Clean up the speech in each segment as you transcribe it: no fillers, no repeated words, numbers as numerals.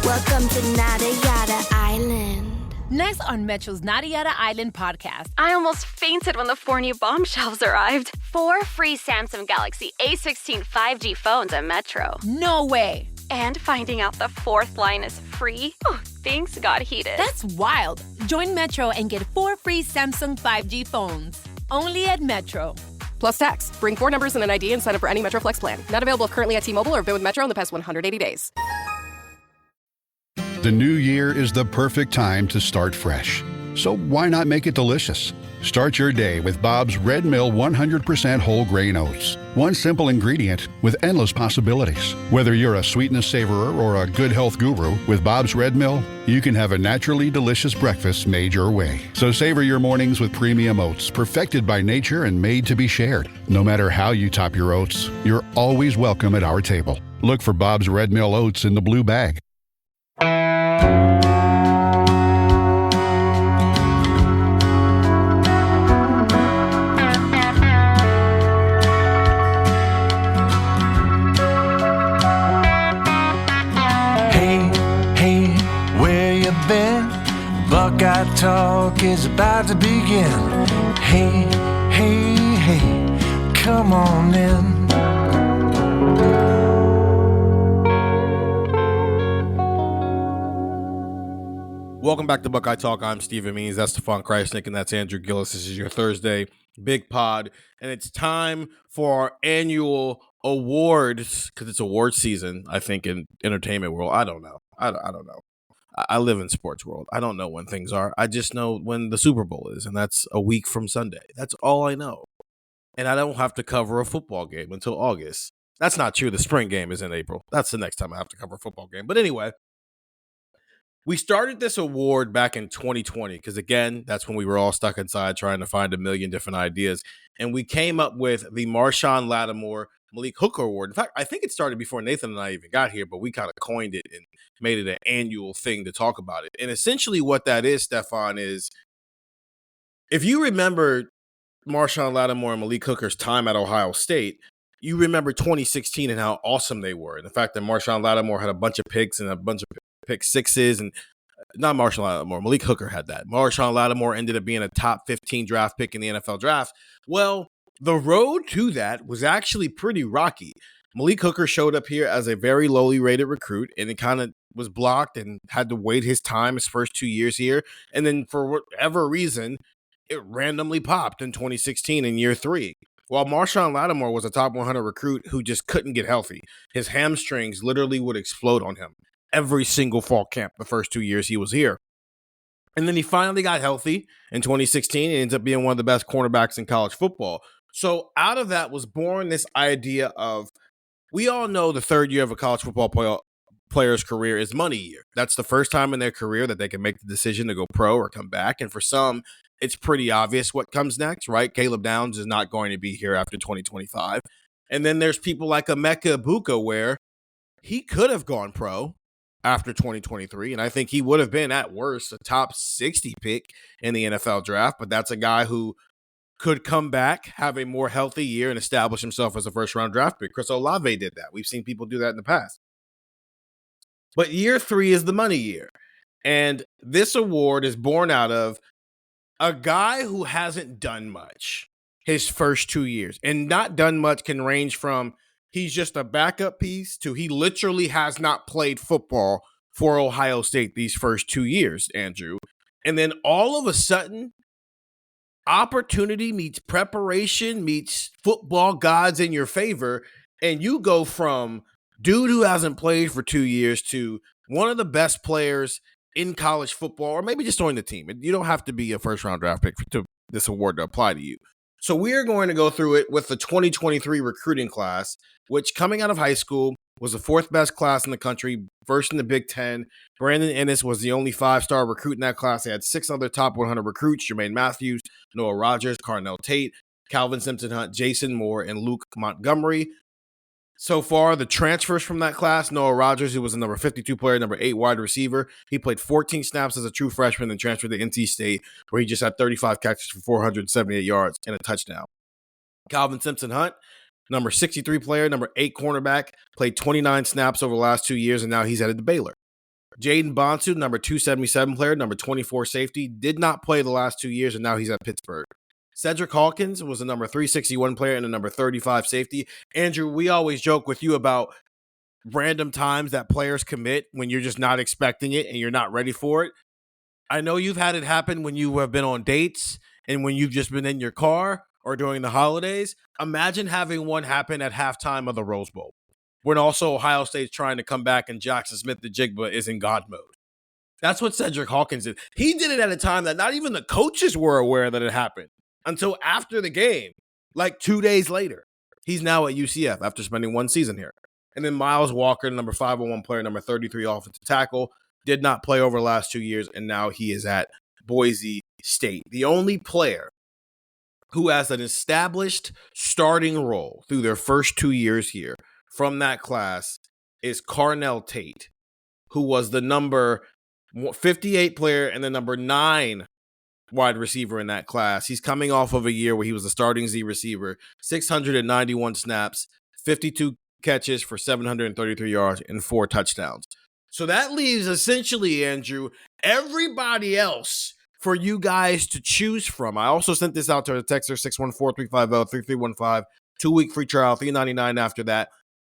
Welcome to Nada Yada Island. Next on Metro's Nada Yada Island podcast. I almost fainted when the 4 new bomb shelves arrived. 4 free Samsung Galaxy A16 5G phones at Metro. No way. And finding out the 4th line is free? Oh, things got heated. That's wild. Join Metro and get 4 free Samsung 5G phones. Only at Metro. Plus tax. Bring 4 numbers and an ID and sign up for any Metro Flex plan. Not available currently at T-Mobile or been with Metro in the past 180 days. The new year is the perfect time to start fresh. So why not make it delicious? Start your day with Bob's Red Mill 100% whole grain oats. One simple ingredient with endless possibilities. Whether you're a sweetness savorer or a good health guru, with Bob's Red Mill, you can have a naturally delicious breakfast made your way. So savor your mornings with premium oats, perfected by nature and made to be shared. No matter how you top your oats, you're always welcome at our table. Look for Bob's Red Mill oats in the blue bag. Buckeye Talk is about to begin. Hey, hey, hey, come on in. Welcome back to Buckeye Talk. I'm Stephen Means. That's Stefan Krajisnik, and that's Andrew Gillis. This is your Thursday Big Pod, and it's time for our annual awards, because it's award season, I think, in entertainment world. I don't know. I don't know. I live in sports world. I don't know when things are. I just know when the Super Bowl is, and that's a week from Sunday. That's all I know. And I don't have to cover a football game until August. That's not true. The spring game is in April. That's the next time I have to cover a football game. But anyway, we started this award back in 2020 because, again, that's when we were all stuck inside trying to find a million different ideas. And we came up with the Marshon Lattimore Malik Hooker Award. In fact, I think it started before Nathan and I even got here, but we kind of coined it and made it an annual thing to talk about it. And essentially what that is, Stefan, is if you remember Marshon Lattimore and Malik Hooker's time at Ohio State, you remember 2016 and how awesome they were. And the fact that Marshon Lattimore had a bunch of picks and a bunch of pick sixes, and not Marshon Lattimore, Malik Hooker had that. Marshon Lattimore ended up being a top 15 draft pick in the NFL draft. Well, the road to that was actually pretty rocky. Malik Hooker showed up here as a very lowly rated recruit, and it kind of was blocked and had to wait his time his first 2 years here. And then for whatever reason, it randomly popped in 2016 in year 3. While Marshon Lattimore was a top 100 recruit who just couldn't get healthy. His hamstrings literally would explode on him every single fall camp the first 2 years he was here. And then he finally got healthy in 2016 and ends up being one of the best cornerbacks in college football. So out of that was born this idea of, we all know the third year of a college football player's career is money year. That's the first time in their career that they can make the decision to go pro or come back. And for some, it's pretty obvious what comes next, right? Caleb Downs is not going to be here after 2025. And then there's people like Emeka Egbuka, where he could have gone pro after 2023, and I think he would have been, at worst, a top 60 pick in the NFL draft, but that's a guy who could come back, have a more healthy year, and establish himself as a first-round draft pick. Chris Olave did that. We've seen people do that in the past. But year 3 is the money year, and this award is born out of a guy who hasn't done much his first 2 years, and not done much can range from he's just a backup piece to he literally has not played football for Ohio State these first 2 years, Andrew. And then all of a sudden, opportunity meets preparation meets football gods in your favor, and you go from dude who hasn't played for 2 years to one of the best players in college football, or maybe just on the team. You don't have to be a first-round draft pick for this award to apply to you. So we're going to go through it with the 2023 recruiting class, which coming out of high school was the 4th best class in the country, first in the Big Ten. Brandon Ennis was the only 5-star recruit in that class. They had 6 other top 100 recruits: Jermaine Matthews, Noah Rogers, Carnell Tate, Calvin Simpson-Hunt, Jason Moore, and Luke Montgomery. So far, the transfers from that class: Noah Rogers, who was a number 52 player, number 8 wide receiver. He played 14 snaps as a true freshman and transferred to NC State, where he just had 35 catches for 478 yards and a touchdown. Calvin Simpson-Hunt, number 63 player, number 8 cornerback, played 29 snaps over the last 2 years, and now he's headed to Baylor. Jaden Bonsu, number 277 player, number 24 safety, did not play the last 2 years, and now he's at Pittsburgh. Cedric Hawkins was a number 361 player and a number 35 safety. Andrew, we always joke with you about random times that players commit when you're just not expecting it and you're not ready for it. I know you've had it happen when you have been on dates and when you've just been in your car or during the holidays. Imagine having one happen at halftime of the Rose Bowl, when also Ohio State's trying to come back and Jackson Smith-Njigba is in God mode. That's what Cedric Hawkins did. He did it at a time that not even the coaches were aware that it happened until after the game, like 2 days later. He's now at UCF after spending one season here. And then Miles Walker, number 501 player, number 33 offensive tackle, did not play over the last 2 years, and now he is at Boise State. The only player who has an established starting role through their first 2 years here from that class is Carnell Tate, who was the number 58 player and the number 9 wide receiver in that class. He's coming off of a year where he was a starting Z receiver, 691 snaps, 52 catches for 733 yards and 4 touchdowns. So that leaves essentially, Andrew, everybody else for you guys to choose from. I also sent this out to the texter 614-350-3315, 2-week free trial, $3.99 after that.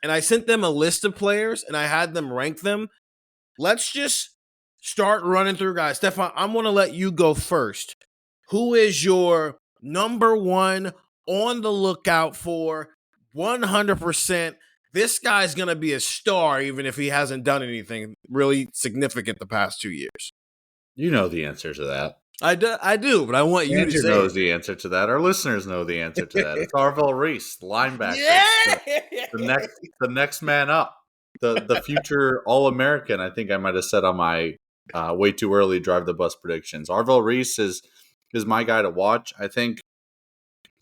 And I sent them a list of players and I had them rank them. Let's just start running through guys. Stefan, I'm going to let you go first. Who is your number one on the lookout for 100%? This guy's going to be a star even if he hasn't done anything really significant the past 2 years. You know the answer to that. I do, but I want you to say Andrew knows the answer to that. Our listeners know the answer to that. It's Arvell Reese, linebacker. Yeah! The next man up. The future All-American, I think I might have said on my way too early drive the bus predictions. Arvell Reese is my guy to watch. I think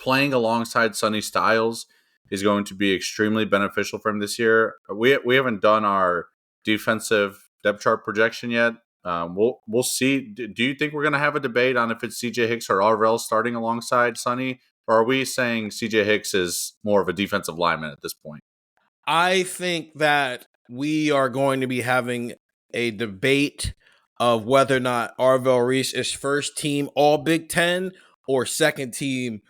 playing alongside Sonny Styles is going to be extremely beneficial for him this year. We haven't done our defensive depth chart projection yet. We'll see. Do you think we're going to have a debate on if it's CJ Hicks or Arvell starting alongside Sonny? Or are we saying CJ Hicks is more of a defensive lineman at this point? I think that we are going to be having a debate of whether or not Arvell Reese is first team All Big Ten or second team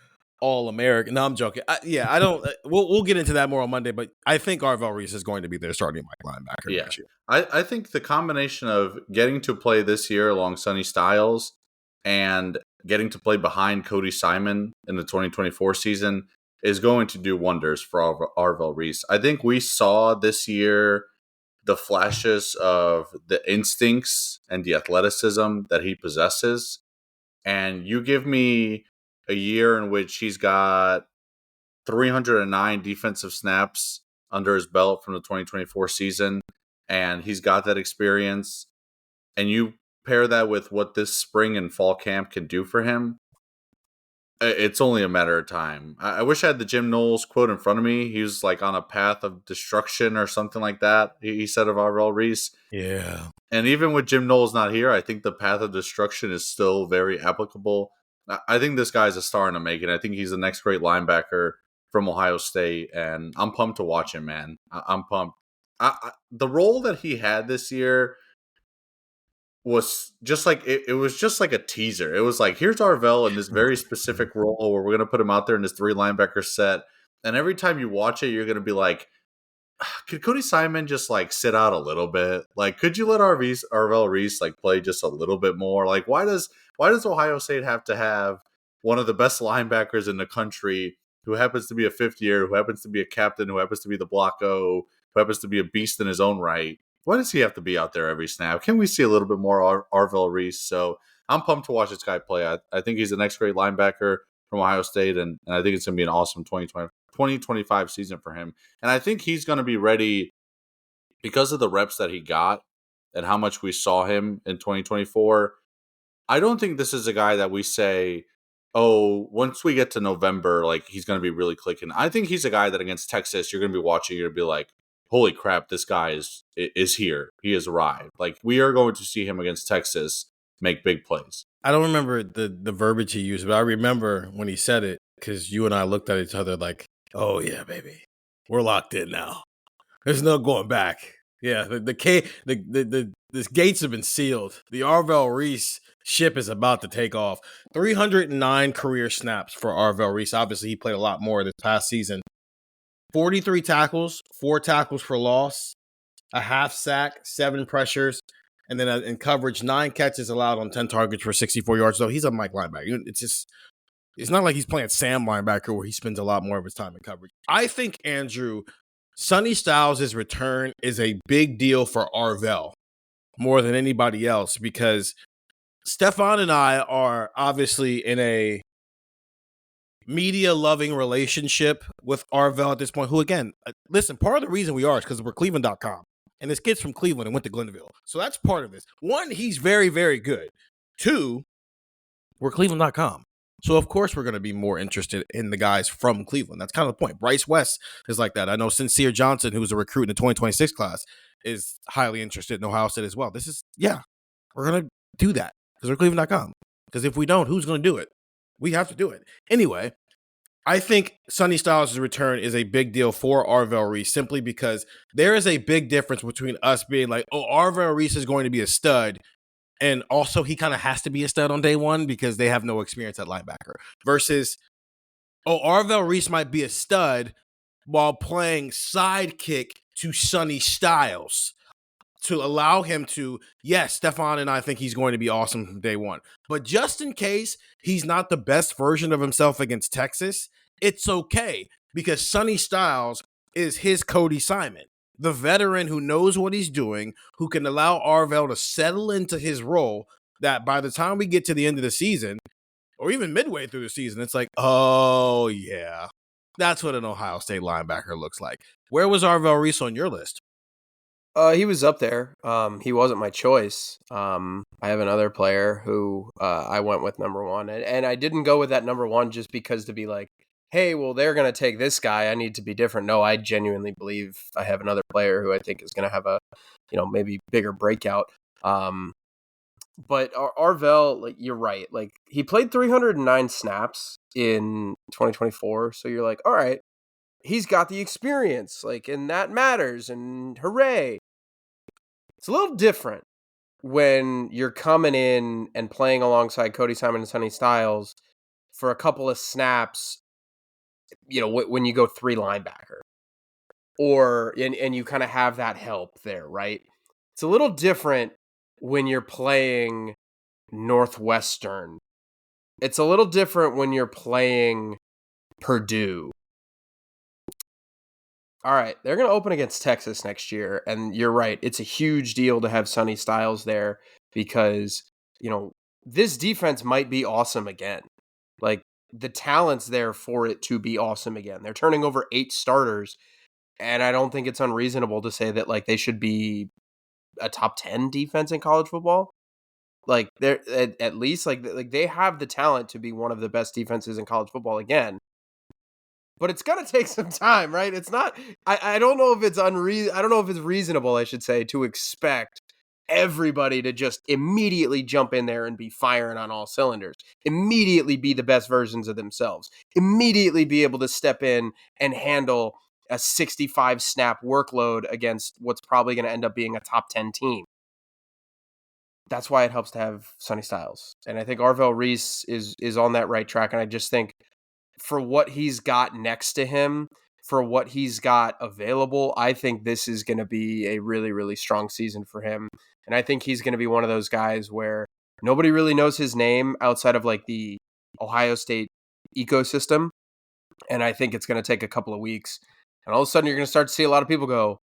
All American. No, I'm joking. I don't. We'll get into that more on Monday, but I think Arvell Reese is going to be their starting linebacker next year. I think the combination of getting to play this year along Sonny Styles and getting to play behind Cody Simon in the 2024 season is going to do wonders for Arvell Reese. I think we saw this year the flashes of the instincts and the athleticism that he possesses. And you give me a year in which he's got 309 defensive snaps under his belt from the 2024 season, and he's got that experience, and you pair that with what this spring and fall camp can do for him, it's only a matter of time. I wish I had the Jim Knowles quote in front of me. He was like on a path of destruction or something like that, he said of Arvell Reese. Yeah. And even with Jim Knowles not here, I think the path of destruction is still very applicable. I think this guy's a star in the making. I think he's the next great linebacker from Ohio State, and I'm pumped to watch him, man. I'm pumped. The role that he had this year was just like it was just like a teaser. It was like, here's Arvell in this very specific role where we're gonna put him out there in this 3 linebacker set, and every time you watch it, you're gonna be like, could Cody Simon just like sit out a little bit? Like, could you let Arvell Reese like play just a little bit more? Like, why does Ohio State have to have one of the best linebackers in the country who happens to be a 5th year, who happens to be a captain, who happens to be the block O, who happens to be a beast in his own right? Why does he have to be out there every snap? Can we see a little bit more Arvell Reese? So I'm pumped to watch this guy play. I think he's the next great linebacker from Ohio State, and I think it's going to be an awesome 2025 season for him. And I think he's going to be ready because of the reps that he got and how much we saw him in 2024. I don't think this is a guy that we say, oh, once we get to November, like he's going to be really clicking. I think he's a guy that against Texas, you're going to be watching, you're going to be like, holy crap, this guy is here. He has arrived. Like, we are going to see him against Texas make big plays. I don't remember the verbiage he used, but I remember when he said it because you and I looked at each other like, oh yeah, baby, we're locked in now. There's no going back. Yeah, the This gates have been sealed. The Arvell Reese ship is about to take off. 309 career snaps for Arvell Reese. Obviously, he played a lot more this past season. 43 tackles, 4 tackles for loss, a half sack, 7 pressures, and then in coverage, 9 catches allowed on 10 targets for 64 yards. So he's a Mike linebacker. It's not like he's playing Sam linebacker where he spends a lot more of his time in coverage. I think, Andrew, Sonny Styles' return is a big deal for Arvell more than anybody else because Stefan and I are obviously in a media-loving relationship with Arvell at this point, who, again, listen, part of the reason we are is because we're cleveland.com. And this kid's from Cleveland and went to Glenville. So that's part of this. 1, he's very, very good. 2, we're cleveland.com. So, of course, we're going to be more interested in the guys from Cleveland. That's kind of the point. Bryce West is like that. I know Sincere Johnson, who was a recruit in the 2026 class, is highly interested in Ohio State as well. We're going to do that because we're cleveland.com. Because if we don't, who's going to do it? We have to do it. Anyway, I think Sonny Styles' return is a big deal for Arvell Reese simply because there is a big difference between us being like, oh, Arvell Reese is going to be a stud, and also he kind of has to be a stud on day one because they have no experience at linebacker, versus, oh, Arvell Reese might be a stud while playing sidekick to Sonny Styles to allow him to, yes, Stefan and I think he's going to be awesome from day one. But just in case he's not the best version of himself against Texas, it's okay because Sonny Styles is his Cody Simon, the veteran who knows what he's doing, who can allow Arvell to settle into his role that by the time we get to the end of the season, or even midway through the season, it's like, oh, yeah, that's what an Ohio State linebacker looks like. Where was Arvell Reese on your list? He was up there. He wasn't my choice. I have another player who I went with number 1. And I didn't go with that number 1 just because to be like, hey, well, they're going to take this guy. I need to be different. No, I genuinely believe I have another player who I think is going to have a, maybe bigger breakout. But Arvell, like, you're right. Like, he played 309 snaps in 2024. So you're like, all right, he's got the experience, like, and that matters, and hooray. It's a little different when you're coming in and playing alongside Cody Simon and Sonny Styles for a couple of snaps, when you go 3 linebacker, and you kind of have that help there, right? It's a little different when you're playing Northwestern. It's a little different when you're playing Purdue. All right, they're going to open against Texas next year, and you're right. It's a huge deal to have Sonny Styles there because, this defense might be awesome again. Like, the talent's there for it to be awesome again. They're turning over 8 starters, and I don't think it's unreasonable to say that, like, they should be a top 10 defense in college football. Like, they're at least like they have the talent to be one of the best defenses in college football again. But it's gonna take some time, right? It's not. I don't know if it's I don't know if it's reasonable, I should say, to expect everybody to just immediately jump in there and be firing on all cylinders. Immediately be the best versions of themselves. Immediately be able to step in and handle a 65 snap workload against what's probably going to end up being a top 10 team. That's why it helps to have Sonny Styles, and I think Arvell Reese is on that right track. And I just think, for what he's got next to him, for what he's got available, I think this is going to be a really, really strong season for him. And I think he's going to be one of those guys where nobody really knows his name outside of like the Ohio State ecosystem. And I think it's going to take a couple of weeks. And all of a sudden you're going to start to see a lot of people go,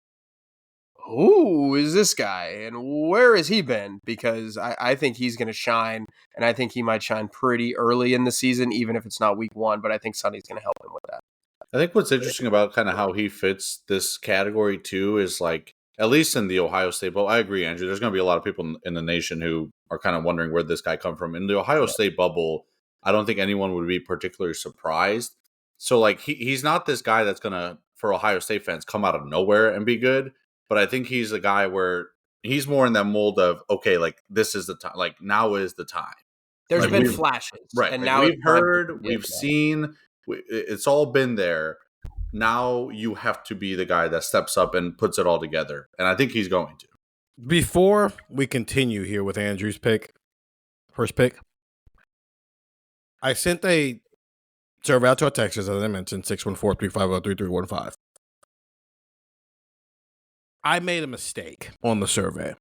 who is this guy and where has he been? Because I think he's going to shine, and I think he might shine pretty early in the season, even if it's not week 1, but I think Sonny's going to help him with that. I think what's interesting about kind of how he fits this category too is like, at least in the Ohio State bubble, I agree, Andrew, there's going to be a lot of people in the nation who are kind of wondering where this guy come from. In the Ohio State bubble, I don't think anyone would be particularly surprised. So like he's not this guy that's going to, for Ohio State fans, come out of nowhere and be good. But I think he's a guy where he's more in that mold of, okay, like this is the time, like now is the time. There's like been flashes. Right. And like now we've heard, we've seen, it's all been there. Now you have to be the guy that steps up and puts it all together. And I think he's going to. Before we continue here with Andrew's first pick, I sent a survey out to our texters, as I mentioned, 614-350-3315. I made a mistake on the survey,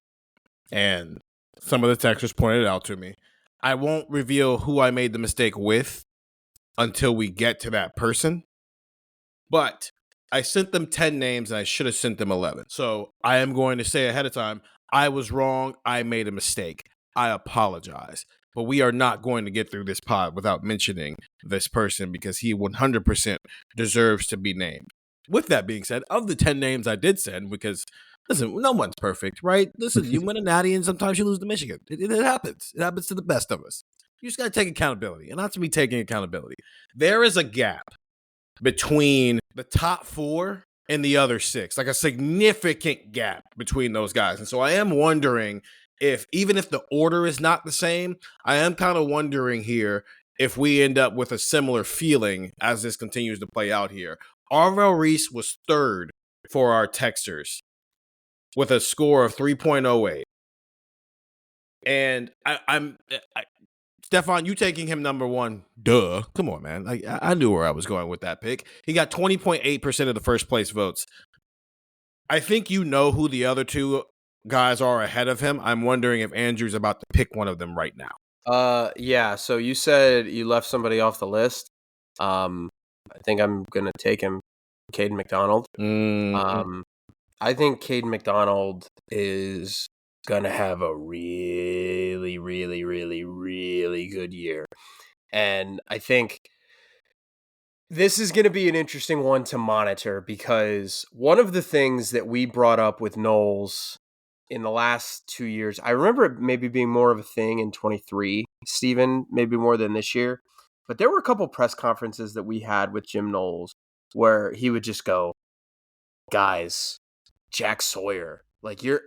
and some of the texters pointed it out to me. I won't reveal who I made the mistake with until we get to that person, but I sent them 10 names and I should have sent them 11. So I am going to say ahead of time, I was wrong. I made a mistake. I apologize. But we are not going to get through this pod without mentioning this person because he 100% deserves to be named. With that being said, of the 10 names I did send, because listen, no one's perfect, right? Listen, you win a natty and sometimes you lose to Michigan. It happens. It happens to the best of us. You just got to take accountability. And not to be taking accountability. There is a gap between the top 4 and the other 6, like a significant gap between those guys. And so I am wondering if, even if the order is not the same, I am kind of wondering here if we end up with a similar feeling as this continues to play out here. Arvell Reese was 3rd for our texters with a score of 3.08. And I'm Stefan, you taking him number 1? Duh. Come on, man. I knew where I was going with that pick. He got 20.8% of the first place votes. I think you know who the other 2 guys are ahead of him. I'm wondering if Andrew's about to pick one of them right now. Yeah. So you said you left somebody off the list. I think I'm gonna take him, Caden McDonald. I think Caden McDonald is going to have a really, really, really, really good year. And I think this is going to be an interesting one to monitor because one of the things that we brought up with Knowles in the last 2 years, I remember it maybe being more of a thing in 23, Stephen, maybe more than this year. But there were a couple press conferences that we had with Jim Knowles where he would just go, guys, Jack Sawyer,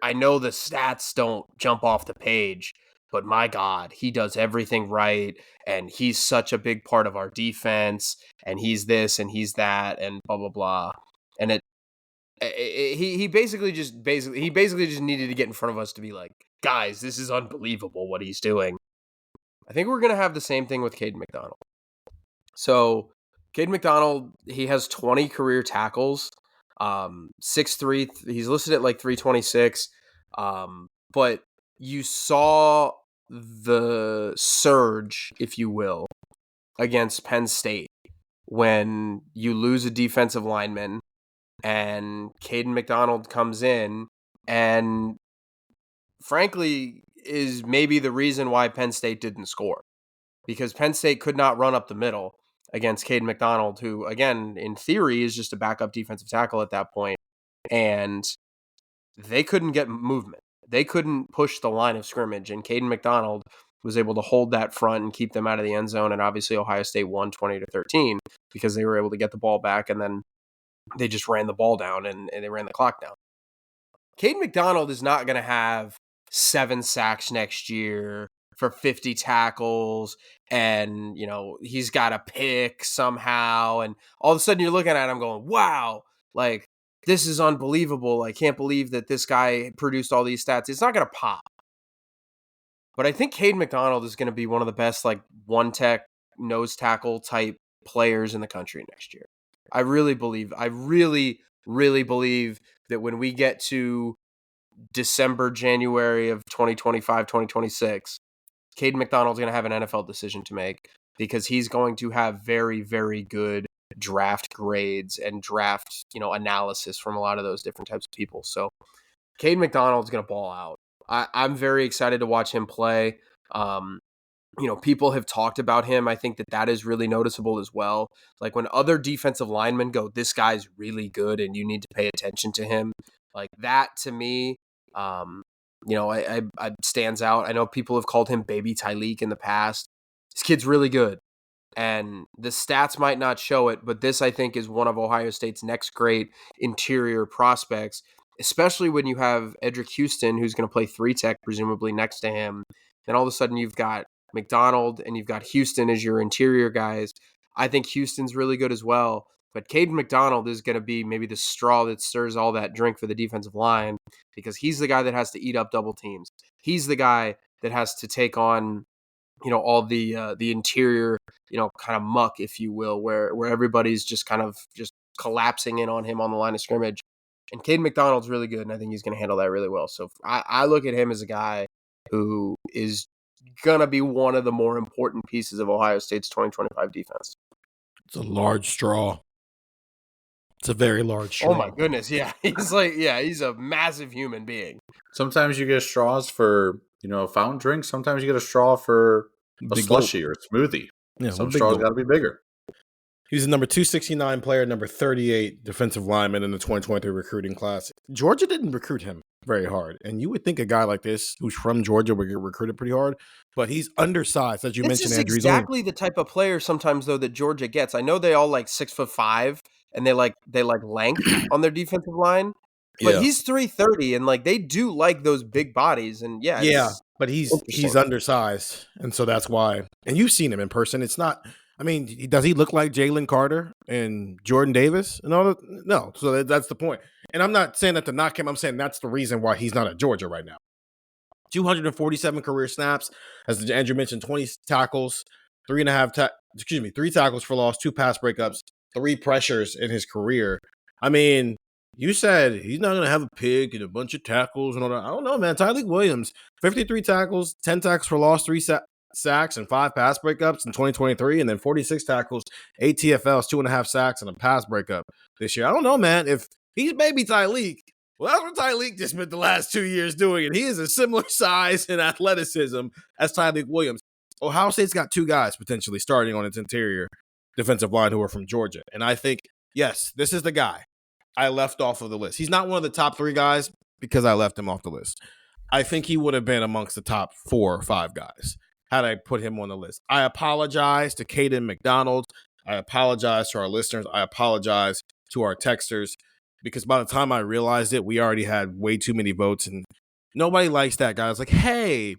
I know the stats don't jump off the page, but my God, he does everything right. And he's such a big part of our defense. And he's this and he's that and blah, blah, blah. And he basically just needed to get in front of us to be like, guys, this is unbelievable what he's doing. I think we're going to have the same thing with Caden McDonald. So Caden McDonald, he has 20 career tackles. 6'3", he's listed at like 326. But you saw the surge, if you will, against Penn State when you lose a defensive lineman and Caden McDonald comes in and frankly is maybe the reason why Penn State didn't score, because Penn State could not run up the middle against Caden McDonald, who, again, in theory, is just a backup defensive tackle at that point. And they couldn't get movement. They couldn't push the line of scrimmage. And Caden McDonald was able to hold that front and keep them out of the end zone. And obviously, Ohio State won 20-13 because they were able to get the ball back. And then they just ran the ball down and they ran the clock down. Caden McDonald is not going to have 7 sacks next year for 50 tackles, and he's got a pick somehow, and all of a sudden you're looking at him going, wow, like, this is unbelievable. I can't believe that this guy produced all these stats. It's not going to pop. But I think Caden McDonald is going to be one of the best, like, one-tech nose tackle type players in the country next year. I really believe that when we get to December, January of 2025, 2026, Caden McDonald's going to have an NFL decision to make because he's going to have very, very good draft grades and draft, analysis from a lot of those different types of people. So Caden McDonald's going to ball out. I'm very excited to watch him play. People have talked about him. I think that is really noticeable as well. Like when other defensive linemen go, this guy's really good and you need to pay attention to him. Like that to me, I stands out. I know people have called him Baby Tyleek in the past. This kid's really good. And the stats might not show it, but this, I think, is one of Ohio State's next great interior prospects, especially when you have Edric Houston, who's going to play 3-tech, presumably, next to him. Then all of a sudden you've got McDonald and you've got Houston as your interior guys. I think Houston's really good as well. But Caden McDonald is going to be maybe the straw that stirs all that drink for the defensive line, because he's the guy that has to eat up double teams. He's the guy that has to take on, all the interior, kind of muck, if you will, where everybody's just kind of just collapsing in on him on the line of scrimmage. And Caden McDonald's really good, and I think he's going to handle that really well. So I look at him as a guy who is going to be one of the more important pieces of Ohio State's 2025 defense. It's a large straw. It's a very large straw. Oh my goodness, yeah. He's a massive human being. Sometimes you get straws for, a fountain drink. Sometimes you get a straw for a slushie or a smoothie. Yeah, some straws got to be bigger. He was the number 269 player, number 38 defensive lineman in the 2023 recruiting class. Georgia didn't recruit him very hard. And you would think a guy like this, who's from Georgia, would get recruited pretty hard. But he's undersized, as you mentioned, Andrew. This is exactly the type of player sometimes, though, that Georgia gets. I know they all 6'5", and they like length on their defensive line. But he's 330, and they do like those big bodies. And but he's undersized, and so that's why. And you've seen him in person. It's not. I mean, does he look like Jalen Carter and Jordan Davis and all that? No. So that's the point. And I'm not saying that to knock him. I'm saying that's the reason why he's not at Georgia right now. 247 career snaps, as Andrew mentioned, 20 tackles, 3 tackles for loss, 2 pass breakups, 3 pressures in his career. I mean, you said he's not going to have a pick and a bunch of tackles and all that. I don't know, man. Tyleik Williams, 53 tackles, 10 tackles for loss, 3 sacks, and 5 pass breakups in 2023, and then 46 tackles, 8 TFLs, 2.5 sacks, and a pass breakup this year. I don't know, man. If he's baby Tyleik, well, that's what Tyleik just spent the last 2 years doing, and he is a similar size and athleticism as Tyleik Williams. Ohio State's got 2 guys potentially starting on its interior defensive line who are from Georgia, and I think, yes, this is the guy I left off of the list. He's not one of the top 3 guys because I left him off the list. I think he would have been amongst the top 4 or 5 guys had I put him on the list. I apologize to Caden McDonald. I apologize to our listeners. I apologize to our texters, because by the time I realized it, we already had way too many votes, and nobody likes that guy. I was like, hey,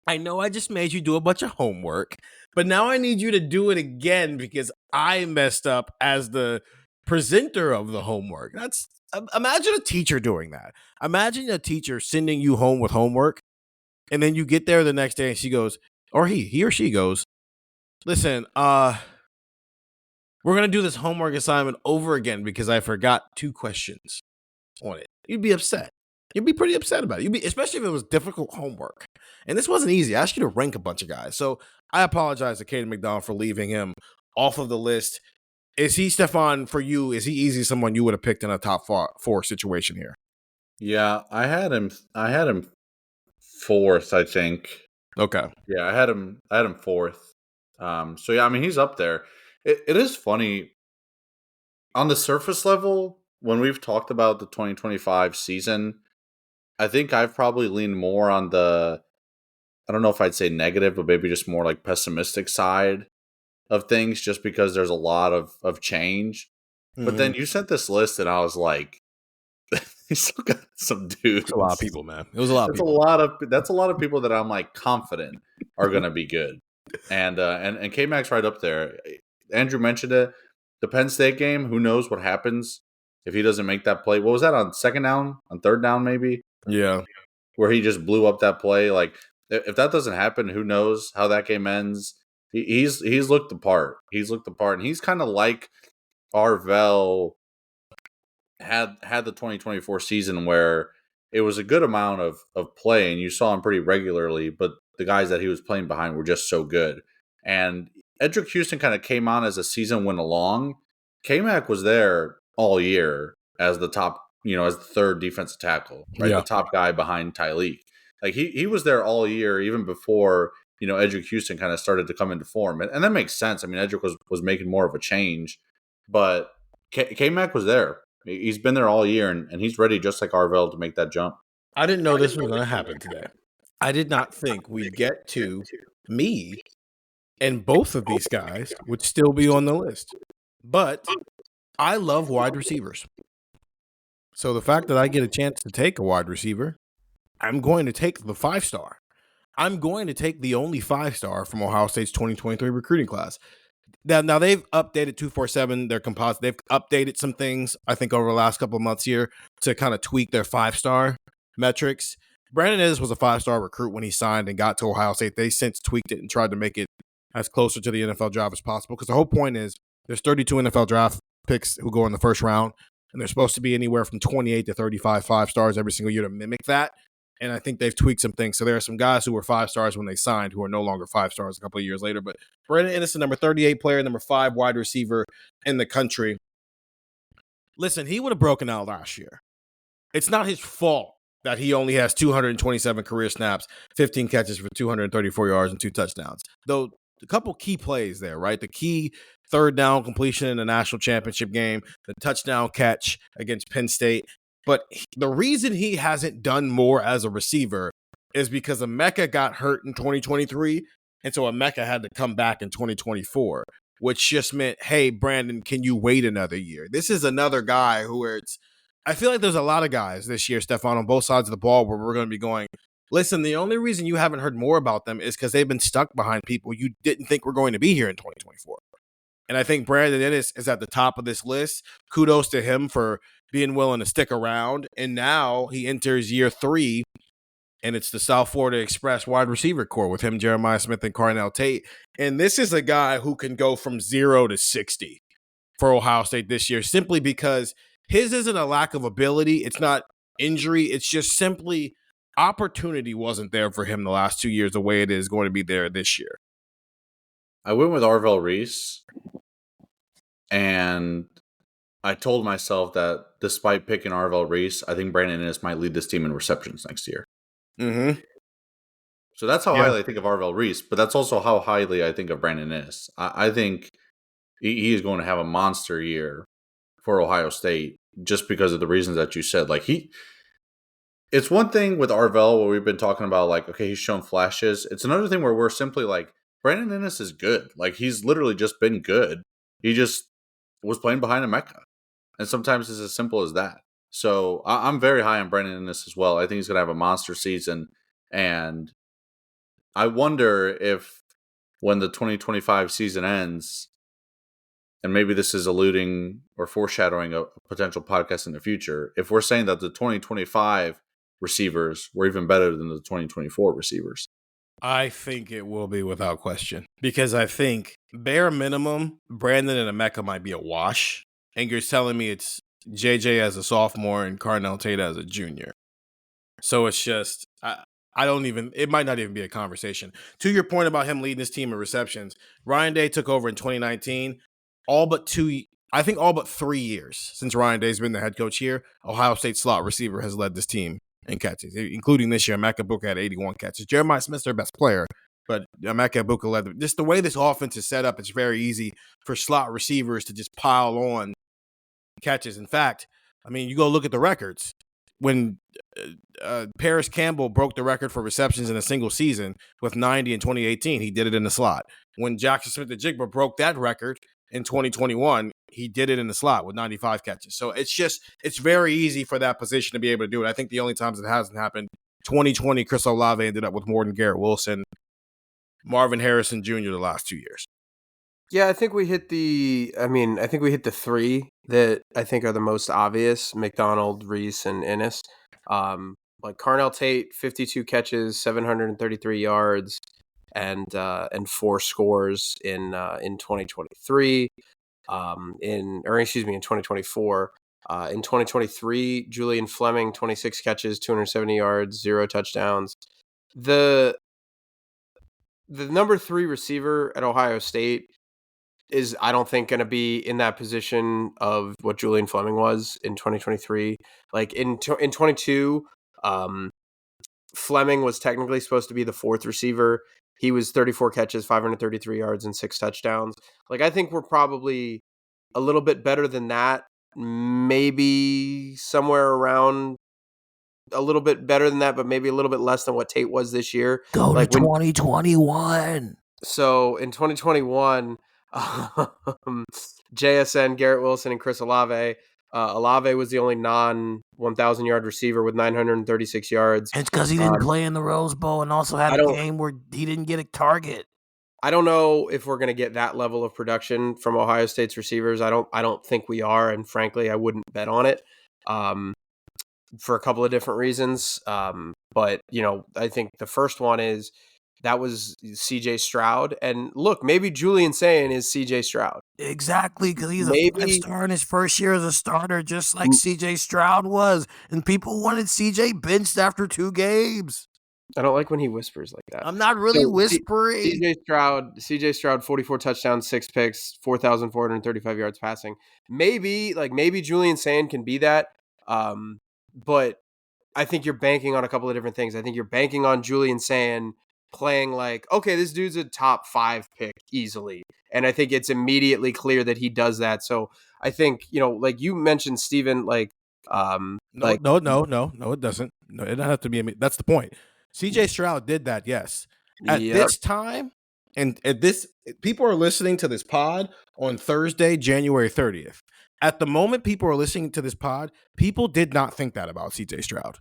I know I just made you do a bunch of homework, but now I need you to do it again because I messed up as the presenter of the homework. Imagine a teacher doing that. Imagine a teacher sending you home with homework, and then you get there the next day and she goes, or he or she goes, listen, we're going to do this homework assignment over again because I forgot 2 questions on it. You'd be upset. You'd be pretty upset about it. Especially if it was difficult homework. And this wasn't easy. I asked you to rank a bunch of guys. So I apologize to Caden McDonald for leaving him off of the list. Is he, Stefan, for you, is he easy someone you would have picked in a top 4 situation here? Yeah, I had him 4th, I think. Okay. Yeah, I had him 4th. So yeah, I mean, he's up there. It is funny on the surface level when we've talked about the 2025 season. I think I've probably leaned more on the, I don't know if I'd say negative, but maybe just more like pessimistic side of things, just because there's a lot of change. Mm-hmm. But then you sent this list, and I was like, you still got some dudes. It's a lot of people, man. It was a lot of people. That's a lot of people that I'm like confident are going to be good. And K-Mac's right up there. Andrew mentioned it. The Penn State game, who knows what happens if he doesn't make that play. What was that, on 2nd down? On 3rd down, maybe? Yeah. Where he just blew up that play. Like, if that doesn't happen, who knows how that game ends? He's looked the part. He's looked the part. And he's kind of like Arvell had the 2024 season, where it was a good amount of play, and you saw him pretty regularly, but the guys that he was playing behind were just so good. And Edric Houston kind of came on as the season went along. K-Mac was there all year as the top, as the 3rd defensive tackle, right? Yeah. The top guy behind Tyleik. Like he was there all year, even before, Edric Houston kind of started to come into form. And that makes sense. I mean, Edric was making more of a change, but K-Mac was there. He's been there all year, and he's ready, just like Arvell, to make that jump. I didn't know this was going to happen today. I did not think we'd get to me and both of these guys would still be on the list. But I love wide receivers. So the fact that I get a chance to take a wide receiver, I'm going to take the 5-star. I'm going to take the only 5-star from Ohio State's 2023 recruiting class. Now they've updated 247, their composite. They've updated some things, I think, over the last couple of months here to kind of tweak their 5-star metrics. Brandon Inniss was a 5-star recruit when he signed and got to Ohio State. They since tweaked it and tried to make it as closer to the NFL draft as possible, because the whole point is there's 32 NFL draft picks who go in the first round, and they're supposed to be anywhere from 28 to 35 5-stars every single year to mimic that. And I think they've tweaked some things. So there are some guys who were 5-stars when they signed who are no longer 5-stars a couple of years later. But Brandon Inniss, number 38 player, number 5 wide receiver in the country. Listen, he would have broken out last year. It's not his fault that he only has 227 career snaps, 15 catches for 234 yards and 2 touchdowns. Though a couple key plays there, right? The key third down completion in the national championship game, the touchdown catch against Penn State. But the reason he hasn't done more as a receiver is because Emeka got hurt in 2023, and so Emeka had to come back in 2024, which just meant, hey, Brandon, can you wait another year? This is another guy I feel like there's a lot of guys this year, Stefan, on both sides of the ball where we're going to be going, listen, the only reason you haven't heard more about them is because they've been stuck behind people you didn't think were going to be here in 2024. And I think Brandon Inniss is at the top of this list. Kudos to him for being willing to stick around. And now he enters year 3, and it's the South Florida Express wide receiver core with him, Jeremiah Smith, and Carnell Tate. And this is a guy who can go from 0 to 60 for Ohio State this year, simply because his isn't a lack of ability. It's not injury. It's just simply opportunity wasn't there for him the last 2 years the way it is going to be there this year. I went with Arvell Reese, and I told myself that despite picking Arvell Reese, I think Brandon Inniss might lead this team in receptions next year. Mm-hmm. So that's how highly I think of Arvell Reese, but that's also how highly I think of Brandon Inniss. I think he is going to have a monster year for Ohio State just because of the reasons that you said. Like it's one thing with Arvell where we've been talking about like, okay, he's shown flashes. It's another thing where we're simply like, Brandon Inniss is good. Like he's literally just been good. He just was playing behind Emeka. And sometimes it's as simple as that. So I'm very high on Brandon Inniss as well. I think he's going to have a monster season. And I wonder if when the 2025 season ends, and maybe this is alluding or foreshadowing a potential podcast in the future, if we're saying that the 2025 receivers were even better than the 2024 receivers. I think it will be without question, because I think bare minimum, Brandon and Emeka might be a wash. And you're telling me it's JJ as a sophomore and Carnell Tate as a junior. So it's just, it might not even be a conversation. To your point about him leading his team in receptions, Ryan Day took over in 2019. All but 3 years since Ryan Day's been the head coach here, Ohio State slot receiver has led this team in catches, including this year. Emeka Egbuka had 81 catches. Jeremiah Smith's their best player, but Emeka Egbuka led. Just the way this offense is set up, it's very easy for slot receivers to just pile on catches. In fact, I mean, you go look at the records. When Paris Campbell broke the record for receptions in a single season with 90 in 2018, he did it in the slot. When Jackson Smith-Njigba broke that record in 2021, he did it in the slot with 95 catches. So it's very easy for that position to be able to do it. I think the only times it hasn't happened, 2020, Chris Olave ended up with more than Garrett Wilson, Marvin Harrison Jr. the last 2 years. Yeah, I think we hit the 3 that I think are the most obvious: McDonald, Reese, and Inniss. Like Carnell Tate, 52 catches, 733 yards, and 4 scores in 2023. In 2024. In 2023, Julian Fleming, 26 catches, 270 yards, 0 touchdowns. The number 3 receiver at Ohio State is, I don't think, going to be in that position of what Julian Fleming was in 2023. Like in 22, Fleming was technically supposed to be the 4th receiver. He was 34 catches, 533 yards, and 6 touchdowns. Like, I think we're probably a little bit better than that. Maybe somewhere around a little bit better than that, but maybe a little bit less than what Tate was this year. Go to 2021. So in 2021, JSN, Garrett Wilson, and Chris Olave. Olave was the only non-1,000 yard receiver with 936 yards. It's because he didn't play in the Rose Bowl and also had a game where he didn't get a target. I don't know if we're going to get that level of production from Ohio State's receivers. I don't think we are, and frankly, I wouldn't bet on it for a couple of different reasons. But I think the first one is that was C.J. Stroud, and look, maybe Julian Sayin is C.J. Stroud. Exactly, because he's a 5-star in his first year as a starter, just like C.J. Stroud was, and people wanted C.J. benched after 2 games. I don't like when he whispers like that. I'm not really whispering. CJ Stroud, 44 touchdowns, 6 picks, 4,435 yards passing. Maybe Julian Sayin can be that. But I think you're banking on a couple of different things. I think you're banking on Julian Sayin playing like, okay, this dude's a top 5 pick easily. And I think it's immediately clear that he does that. So I think, like you mentioned, Steven, No, it doesn't. No, it doesn't have to be. That's the point. C.J. Stroud did that, yes. At this time, and at this, people are listening to this pod on Thursday, January 30th. At the moment people are listening to this pod, people did not think that about C.J. Stroud.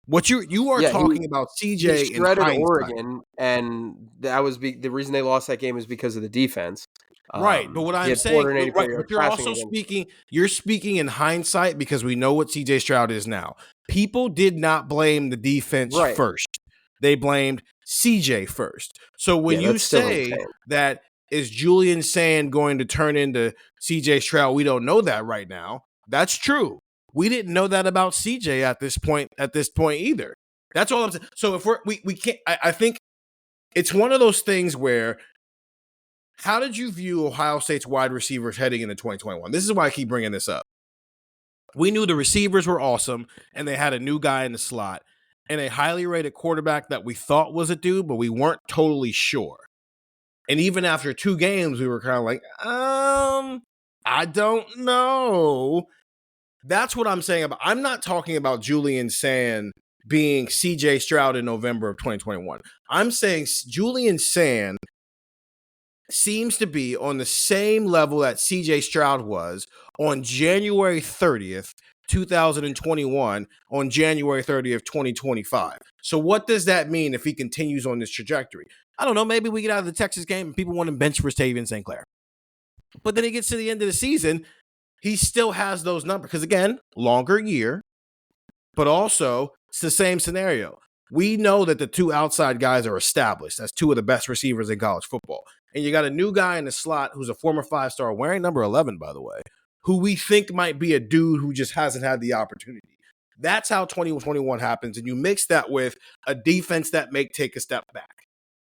What you are talking about, C.J. in hindsight. Oregon, and that was the reason they lost that game is because of the defense. Right, but what I'm saying, but you're also speaking. You're speaking in hindsight because we know what C.J. Stroud is now. People did not blame the defense first; they blamed C.J. first. So when you say that is Julian Sayin going to turn into C.J. Stroud, we don't know that right now. That's true. We didn't know that about C.J. at this point either. That's all I'm saying. So if we can't, I think it's one of those things where. How did you view Ohio State's wide receivers heading into 2021? This is why I keep bringing this up. We knew the receivers were awesome, and they had a new guy in the slot, and a highly rated quarterback that we thought was a dude, but we weren't totally sure. And even after 2 games, we were kind of like, I don't know. That's what I'm saying about. I'm not talking about Julian Sayin being C.J. Stroud in November of 2021. I'm saying Julian Sayin seems to be on the same level that C.J. Stroud was on January 30th, 2021, on January 30th, 2025. So what does that mean if he continues on this trajectory? I don't know. Maybe we get out of the Texas game and people want him bench for Stavian St. Clair. But then he gets to the end of the season, he still has those numbers. Because again, longer year, but also it's the same scenario. We know that the 2 outside guys are established. That's 2 of the best receivers in college football. And you got a new guy in the slot who's a former 5-star, wearing number 11, by the way, who we think might be a dude who just hasn't had the opportunity. That's how 2021 happens. And you mix that with a defense that may take a step back.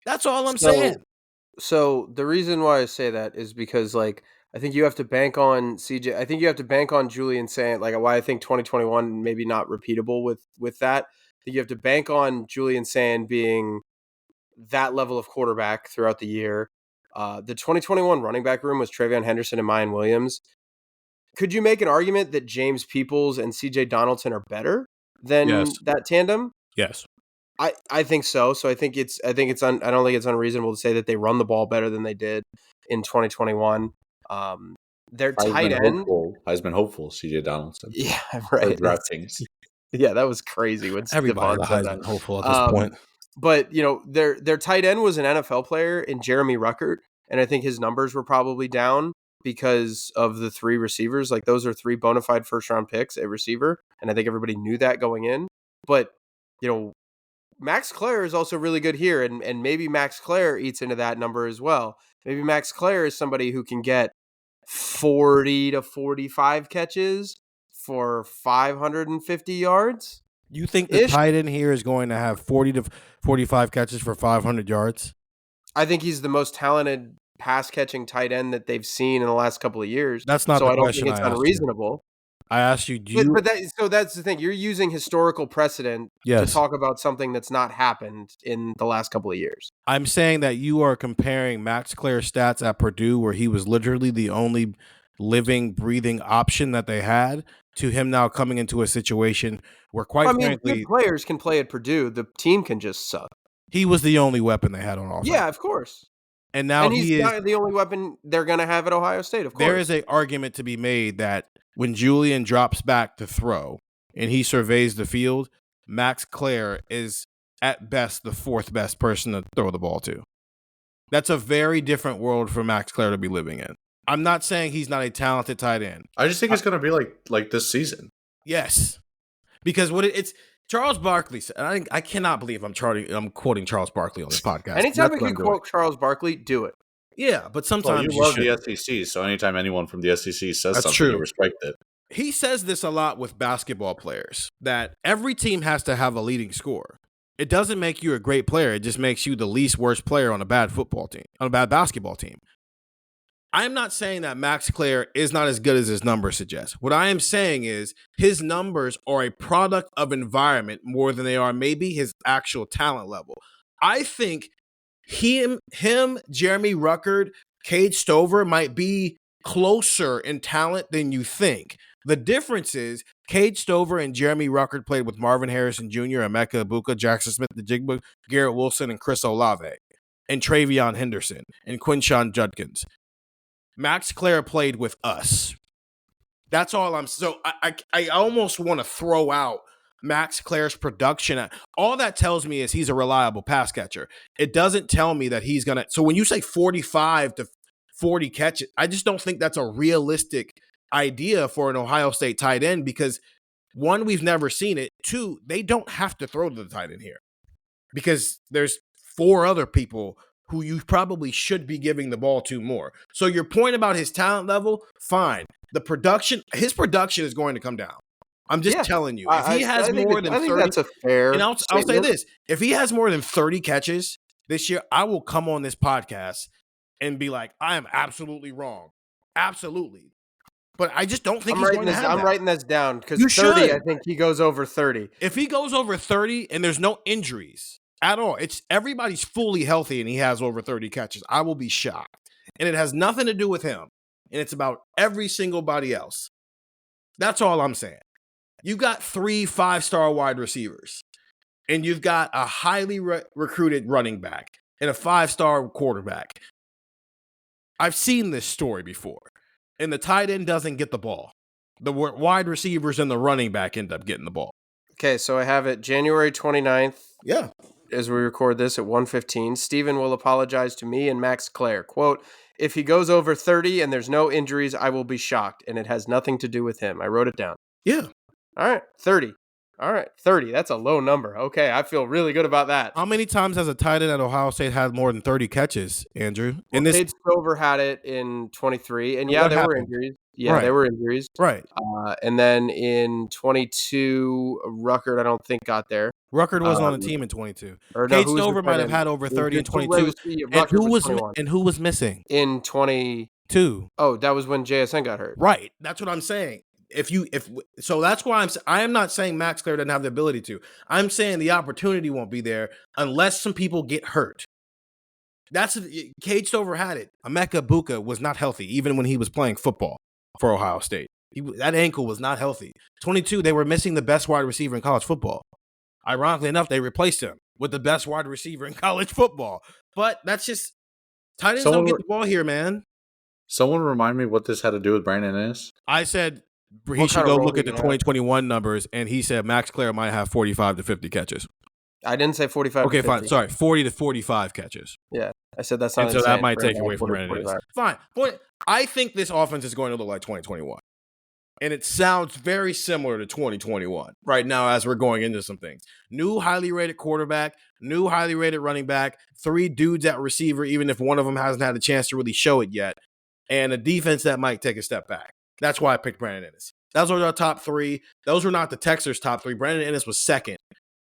That's all I'm saying. So the reason why I say that is because, like, I think you have to bank on CJ. I think you have to bank on Julian Sayin, like, why I think 2021 maybe not repeatable with that. I think you have to bank on Julian Sayin being that level of quarterback throughout the year. The 2021 running back room was Travion Henderson and Mayan Williams. Could you make an argument that James Peoples and CJ Donaldson are better than that tandem? Yes. I think so. So I don't think it's unreasonable to say that they run the ball better than they did in 2021. Their tight end, Heisman hopeful, CJ Donaldson. Yeah, right. DraftKings. Yeah, that was crazy when everybody Stefan said Heisman that. hopeful at this point. But their tight end was an NFL player in Jeremy Ruckert, and I think his numbers were probably down because of the 3 receivers. Like, those are 3 bona fide first round picks at receiver, and I think everybody knew that going in. But Max Clair is also really good here, and maybe Max Clair eats into that number as well. Maybe Max Clair is somebody who can get 40 to 45 catches for 550 yards. You think the tight end here is going to have 40 to 45 catches for 500 yards? I think he's the most talented pass-catching tight end that they've seen in the last couple of years. That's not the question. So I don't think it's unreasonable. I asked you, so that's the thing. You're using historical precedent to talk about something that's not happened in the last couple of years. I'm saying that you are comparing Max Clair's stats at Purdue, where he was literally the only living, breathing option that they had, to him now coming into a situation where, frankly, good players can play at Purdue. The team can just suck. He was the only weapon they had on offense. Yeah, of course. And now he's not the only weapon they're going to have at Ohio State, of course. There is an argument to be made that when Julian drops back to throw and he surveys the field, Max Clair is at best the 4th best person to throw the ball to. That's a very different world for Max Clare to be living in. I'm not saying he's not a talented tight end. I just think it's going to be like this season. Yes. Because it's Charles Barkley said, I cannot believe I'm quoting Charles Barkley on this podcast. Anytime we can quote Charles Barkley, do it. Yeah, but sometimes you love the SEC, so anytime anyone from the SEC says something, you respect it. He says this a lot with basketball players, that every team has to have a leading scorer. It doesn't make you a great player. It just makes you the least worst player on a bad football team, on a bad basketball team. I'm not saying that Max Clare is not as good as his numbers suggest. What I am saying is his numbers are a product of environment more than they are maybe his actual talent level. I think him, Jeremy Ruckert, Cade Stover might be closer in talent than you think. The difference is Cade Stover and Jeremy Ruckert played with Marvin Harrison Jr., Emeka Egbuka, Jackson Smith-Njigba, Garrett Wilson, and Chris Olave, and Travion Henderson, and Quinshon Judkins. Max Clare played with us. That's all I'm... So I almost want to throw out Max Clare's production. All that tells me is he's a reliable pass catcher. It doesn't tell me that he's going to... So when you say 45 to 40 catches, I just don't think that's a realistic idea for an Ohio State tight end because, one, we've never seen it. Two, they don't have to throw to the tight end here because there's 4 other people who you probably should be giving the ball to more. So your point about his talent level, fine. His production is going to come down. I'm just telling you. If he has more than 30, I think that's a fair and I'll say this. If he has more than 30 catches this year, I will come on this podcast and be like, I am absolutely wrong. Absolutely. But I just don't think he's going to have that. I'm writing this down because 30, I think he goes over 30. If he goes over 30 and there's no injuries at all, everybody's fully healthy and he has over 30 catches, I will be shocked. And it has nothing to do with him. And it's about every single body else. That's all I'm saying. You got 3 5-star wide receivers, and you've got a highly recruited running back and a 5-star quarterback. I've seen this story before. And the tight end doesn't get the ball. The wide receivers and the running back end up getting the ball. Okay, so I have it January 29th. Yeah. As we record this at 1:15, Stephen will apologize to me and Max Clare. Quote, if he goes over 30 and there's no injuries, I will be shocked, and it has nothing to do with him. I wrote it down. Yeah. All right, 30. All right, 30. That's a low number. Okay, I feel really good about that. How many times has a tight end at Ohio State had more than 30 catches, Andrew? Well, Cade Stover had it in 23, and there were injuries. Yeah, there were injuries. Right. And then in 22, Ruckert, I don't think got there. Ruckert wasn't on the team in 22. Cade Stover might have had over 30 in 22. And who was missing? In 22. Oh, that was when JSN got hurt. Right. That's what I'm saying. So that's why I am not saying Max Clare doesn't have the ability to. I'm saying the opportunity won't be there unless some people get hurt. Cade Stover had it. Emeka Egbuka was not healthy even when he was playing football for Ohio State. That ankle was not healthy. 22, they were missing the best wide receiver in college football. Ironically enough, they replaced him with the best wide receiver in college football. But that's just tight ends don't get the ball here, man. Someone remind me what this had to do with Brandon Inniss. I said he should go look at the 2021 numbers, and he said Max Clare might have 45 to 50 catches. I didn't say 45 Okay, to 50. fine. Sorry, 40 to 45 catches. Yeah, I said that's not insane. So that might take away from Brandon Inniss. Fine. I think this offense is going to look like 2021. And it sounds very similar to 2021 right now as we're going into some things. New highly rated quarterback, new highly rated running back, 3 dudes at receiver, even if one of them hasn't had a chance to really show it yet, and a defense that might take a step back. That's why I picked Brandon Inniss. Those were our top 3. Those were not the Texans' top 3. Brandon Inniss was second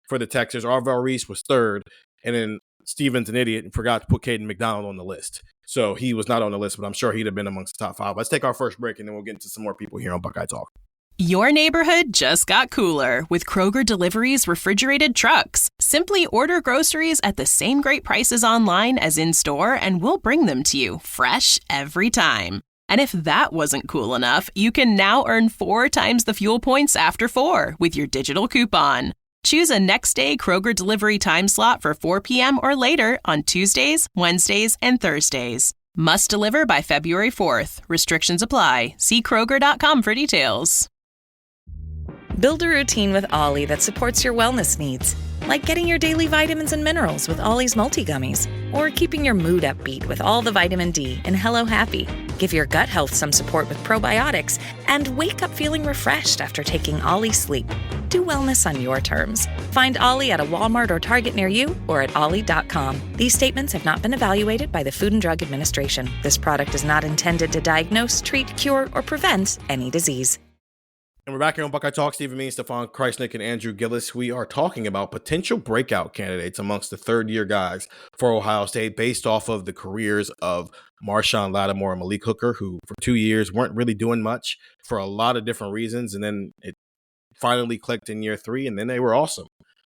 for the Texans. Arvell Reese was third. And then Steven's an idiot and forgot to put Caden McDonald on the list. So he was not on the list, but I'm sure he'd have been amongst the top 5. Let's take our first break, and then we'll get into some more people here on Buckeye Talk. Your neighborhood just got cooler with Kroger Delivery's refrigerated trucks. Simply order groceries at the same great prices online as in-store, and we'll bring them to you fresh every time. And if that wasn't cool enough, you can now earn 4 times the fuel points after 4 with your digital coupon. Choose a next-day Kroger delivery time slot for 4 p.m. or later on Tuesdays, Wednesdays, and Thursdays. Must deliver by February 4th. Restrictions apply. See Kroger.com for details. Build a routine with Ollie that supports your wellness needs, like getting your daily vitamins and minerals with Ollie's multi-gummies, or keeping your mood upbeat with all the vitamin D in Hello Happy. Give your gut health some support with probiotics, and wake up feeling refreshed after taking Ollie Sleep. Do wellness on your terms. Find Ollie at a Walmart or Target near you or at ollie.com. These statements have not been evaluated by the Food and Drug Administration. This product is not intended to diagnose, treat, cure, or prevent any disease. And we're back here on Buckeye Talk. Stephen Means, Stefan, Krajisnik, and Andrew Gillis. We are talking about potential breakout candidates amongst the third-year guys for Ohio State based off of the careers of Marshawn Lattimore and Malik Hooker, who for 2 years weren't really doing much for a lot of different reasons. And then it finally clicked in year 3, and then they were awesome.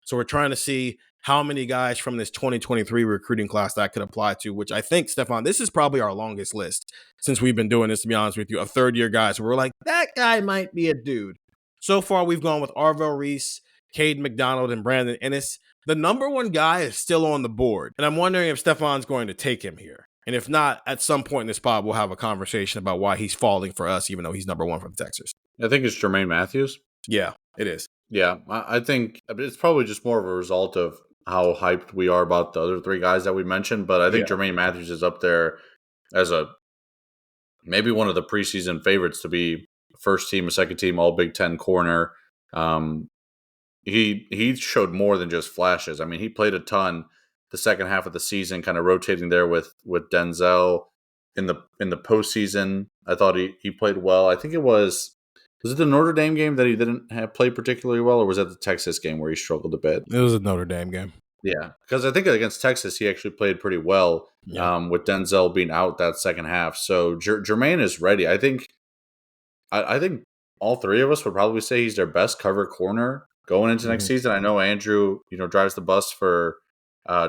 So we're trying to see how many guys from this 2023 recruiting class that could apply to, which I think, Stefan, this is probably our longest list since we've been doing this, to be honest with you, of third-year guys. We're like, that guy might be a dude. So far, we've gone with Arvell Reese, Cade McDonald, and Brandon Ennis. The number one guy is still on the board, and I'm wondering if Stefan's going to take him here. And if not, at some point in this pod, we'll have a conversation about why he's falling for us, even though he's number one from the Texas. I think it's Jermaine Matthews. Yeah, it is. Yeah, I think it's probably just more of a result of how hyped we are about the other 3 guys that we mentioned. But I think Jermaine Matthews is up there as maybe one of the preseason favorites to be first team, a second team, all Big Ten corner. He showed more than just flashes. I mean, he played a ton the second half of the season, kind of rotating there with Denzel in the postseason. I thought he played well. I think was it the Notre Dame game that he didn't have played particularly well, or was that the Texas game where he struggled a bit? It was a Notre Dame game. Yeah, because I think against Texas, he actually played pretty well with Denzel being out that second half. So Jermaine is ready. I think all 3 of us would probably say he's their best cover corner going into next season. I know Andrew, drives the bus for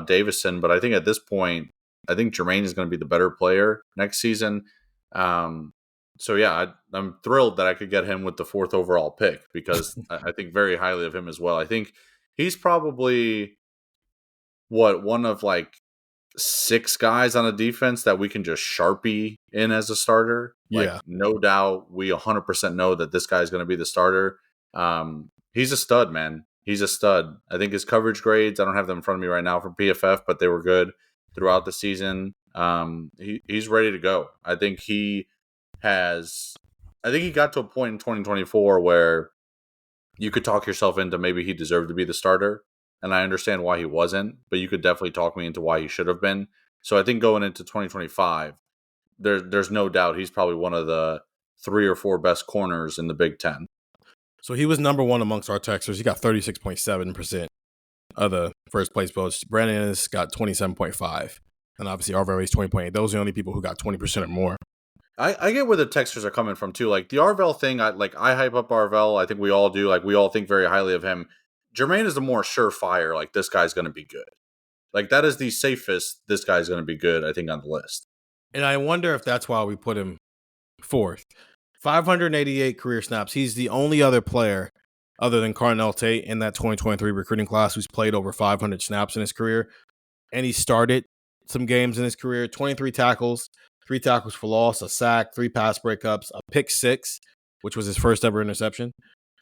Davison, but I think at this point, I think Jermaine is going to be the better player next season. So yeah, I'm thrilled that I could get him with the 4th overall pick because I think very highly of him as well. I think he's probably one of like 6 guys on a defense that we can just Sharpie in as a starter. No doubt, we 100% know that this guy is going to be the starter. He's a stud, man. He's a stud. I think his coverage grades, I don't have them in front of me right now from PFF, but they were good throughout the season. He's ready to go. I think he got to a point in 2024 where you could talk yourself into maybe he deserved to be the starter. And I understand why he wasn't, but you could definitely talk me into why he should have been. So I think going into 2025, there's no doubt he's probably one of the 3 or 4 best corners in the Big Ten. So he was number one amongst our Texans. He got 36.7% of the first place votes. Brandon Ennis got 27.5%. And obviously Arvell Reese 20.8%. Those are the only people who got 20% or more. I get where the Texans are coming from too. Like the Arvell thing, I hype up Arvell. I think we all do. Like we all think very highly of him. Jermaine is the more surefire. Like this guy's going to be good. Like that is the safest. This guy's going to be good. I think on the list. And I wonder if that's why we put him 4th. 588 career snaps. He's the only other player other than Carnell Tate in that 2023 recruiting class who's played over 500 snaps in his career. And he started some games in his career. 23 tackles, 3 tackles for loss, a sack, 3 pass breakups, a pick 6, which was his first ever interception.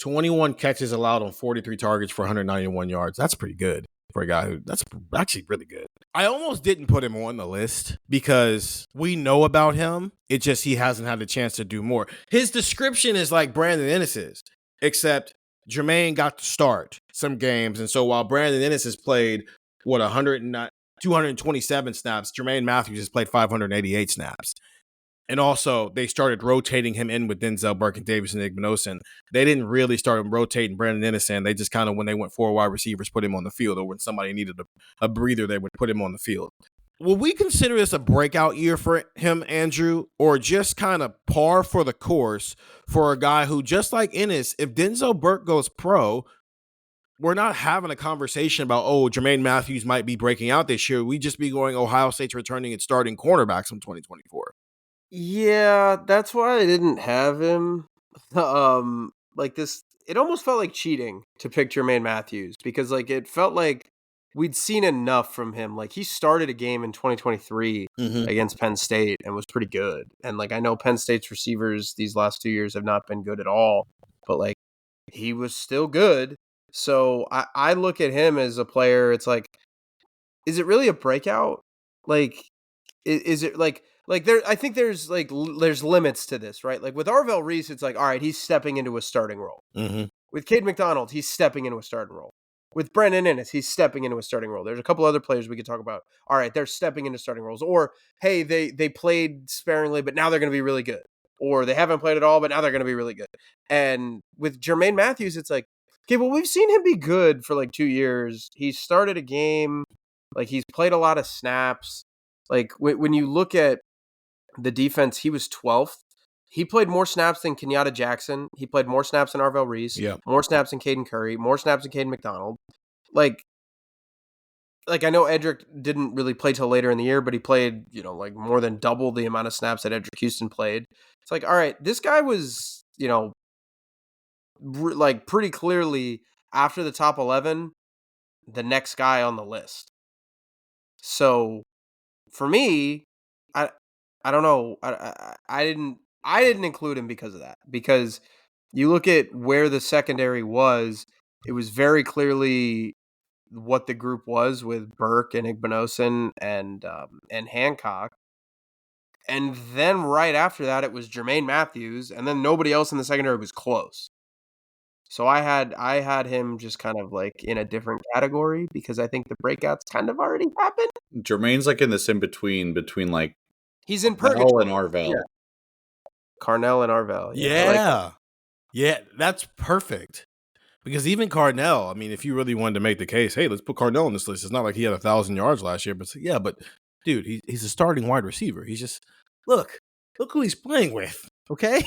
21 catches allowed on 43 targets for 191 yards. That's pretty good for a guy that's actually really good. I almost didn't put him on the list because we know about him. It's just he hasn't had the chance to do more. His description is like Brandon Ennis's, except Jermaine got to start some games. And so while Brandon Ennis has played, 227 snaps, Jermaine Matthews has played 588 snaps. And also, they started rotating him in with Denzel Burke and Davison Igbinosun. They didn't really start rotating Brandon Ennis in. They just kind of, when they went 4 wide receivers, put him on the field. Or when somebody needed a breather, they would put him on the field. Will we consider this a breakout year for him, Andrew? Or just kind of par for the course for a guy who, just like Ennis, if Denzel Burke goes pro, we're not having a conversation about, Jermaine Matthews might be breaking out this year. We just be going, Ohio State's returning its starting cornerbacks from 2024. Yeah, that's why I didn't have him. Like this, it almost felt like cheating to pick Jermaine Matthews because like it felt like we'd seen enough from him. Like he started a game in 2023 against Penn State and was pretty good. And like I know Penn State's receivers these last 2 years have not been good at all, but like he was still good. So I look at him as a player. It's like, is it really a breakout? Like, is it like there? I think there's there's limits to this, right? Like with Arvell Reese, it's like, all right, he's stepping into a starting role. Mm-hmm. With Cade McDonald, he's stepping into a starting role. With Brandon Innes, he's stepping into a starting role. There's a couple other players we could talk about. All right, they're stepping into starting roles. Or, hey, they played sparingly, but now they're going to be really good. Or they haven't played at all, but now they're going to be really good. And with Jermaine Matthews, it's like, okay, well, we've seen him be good for like 2 years. He started a game. Like, he's played a lot of snaps. Like, when you look at the defense, he was 12th. He played more snaps than Kenyatta Jackson. He played more snaps than Arvell Reese. Yeah. More snaps than Caden Curry. More snaps than Caden McDonald. Like I know Edric didn't really play till later in the year, but he played, like more than double the amount of snaps that Edric Houston played. It's like, all right, this guy was, like pretty clearly after the top 11, the next guy on the list. So for me, I don't know. I didn't include him because of that. Because you look at where the secondary was, it was very clearly what the group was with Burke and Igbinosun and Hancock. And then right after that, it was Jermaine Matthews, and then nobody else in the secondary was close. So I had him just kind of like in a different category because I think the breakouts kind of already happened. Jermaine's like in this in between like he's in Carnell and Arvell. Yeah. Carnell and Arvell. Yeah, that's perfect. Because even Carnell, I mean, if you really wanted to make the case, hey, let's put Carnell on this list. It's not like he had 1,000 yards last year, but dude, he's a starting wide receiver. He's just look who he's playing with. Okay,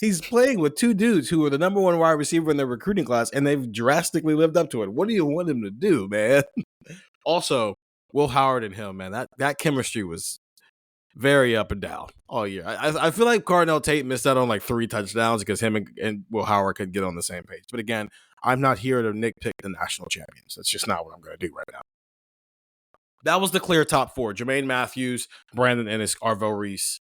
he's playing with two dudes who are the number one wide receiver in their recruiting class, and they've drastically lived up to it. What do you want him to do, man? Also, Will Howard and him, man, that chemistry was very up and down all year. I feel like Carnell Tate missed out on like 3 touchdowns because him and Will Howard could get on the same page. But again, I'm not here to nitpick the national champions. That's just not what I'm going to do right now. That was the clear top 4. Jermaine Matthews, Brandon Innes, Arvell Reese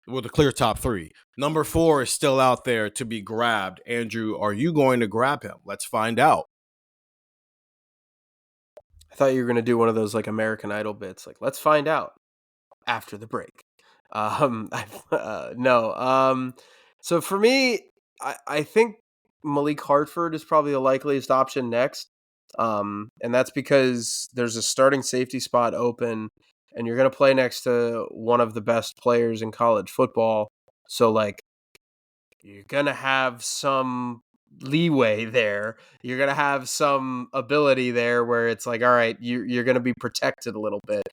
were the clear top 3. Number 4 is still out there to be grabbed. Andrew, are you going to grab him? Let's find out. I thought you were going to do one of those like American Idol bits. Like, let's find out after the break. No. So for me, I think Malik Hartford is probably the likeliest option next. And that's because there's a starting safety spot open and you're going to play next to one of the best players in college football. So like, you're going to have some leeway there. You're going to have some ability there where it's like, all right, you're going to be protected a little bit.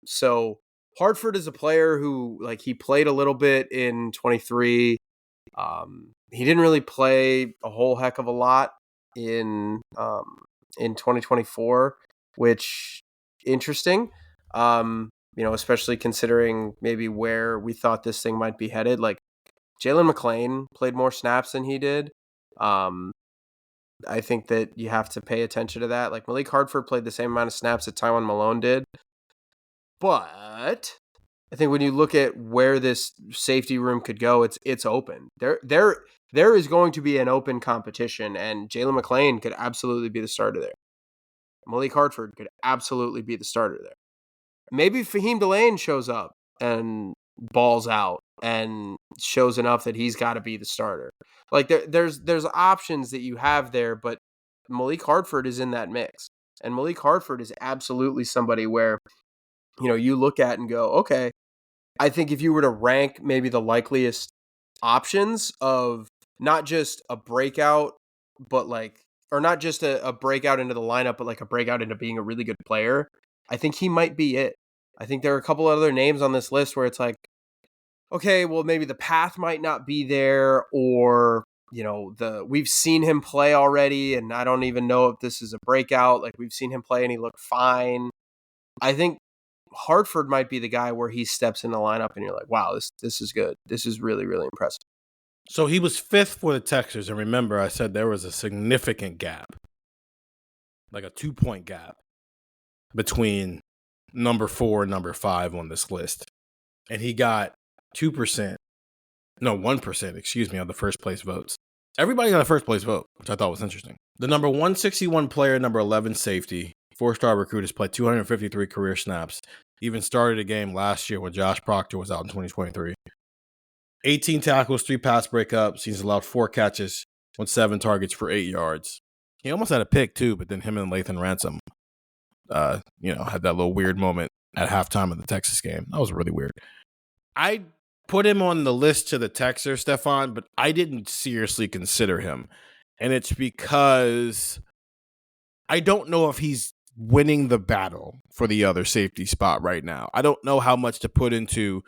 So Hartford is a player who, like, he played a little bit in 23. He didn't really play a whole heck of a lot in 2024, which interesting. Especially considering maybe where we thought this thing might be headed. Like Jalen McClain played more snaps than he did. I think that you have to pay attention to that. Like Malik Hartford played the same amount of snaps that Tywan Malone did. But I think when you look at where this safety room could go, it's open. There is going to be an open competition, and Jalen McClain could absolutely be the starter there. Malik Hartford could absolutely be the starter there. Maybe Fahim Delane shows up and balls out and shows enough that he's got to be the starter. Like there's options that you have there, but Malik Hartford is in that mix. And Malik Hartford is absolutely somebody where, you look at and go, okay, I think if you were to rank maybe the likeliest options of not just a breakout, but or not just a breakout into the lineup, but like a breakout into being a really good player, I think he might be it. I think there are a couple other names on this list where it's like, okay, well, maybe the path might not be there, or, we've seen him play already, and I don't even know if this is a breakout. Like, we've seen him play and he looked fine. I think Hartford might be the guy where he steps in the lineup and you're like, wow, this is good. This is really, really impressive. So he was 5th for the Texans. And remember, I said there was a significant gap, like a 2-point gap between number 4 and number 5 on this list. And he got 1% on the first place votes. everybody got a first place vote, which I thought was interesting. The number 161 player, number 11 safety, 4-star recruit, has played 253 career snaps. Even started a game last year when Josh Proctor was out in 2023. 18 tackles, 3 pass breakups. He's allowed 4 catches on 7 targets for 8 yards. He almost had a pick too, but then him and Lathan Ransom, had that little weird moment at halftime of the Texas game. That was really weird. I put him on the list to the Texer, Stefan, but I didn't seriously consider him. And it's because I don't know if he's winning the battle for the other safety spot right now. I don't know how much to put into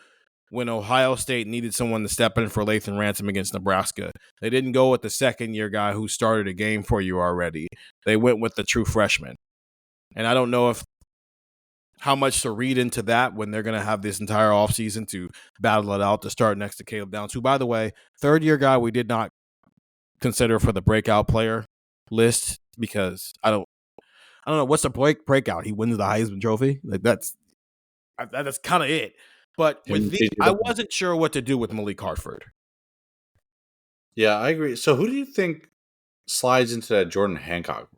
when Ohio State needed someone to step in for Lathan Ransom against Nebraska. They didn't go with the second-year guy who started a game for you already. They went with the true freshman. And I don't know how much to read into that when they're going to have this entire offseason to battle it out to start next to Caleb Downs, who, by the way, third-year guy we did not consider for the breakout player list because I don't know what's the breakout. He wins the Heisman Trophy. Like that's kind of it. But with I wasn't sure what to do with Malik Hartford. Yeah, I agree. So who do you think slides into that Jordan Hancock?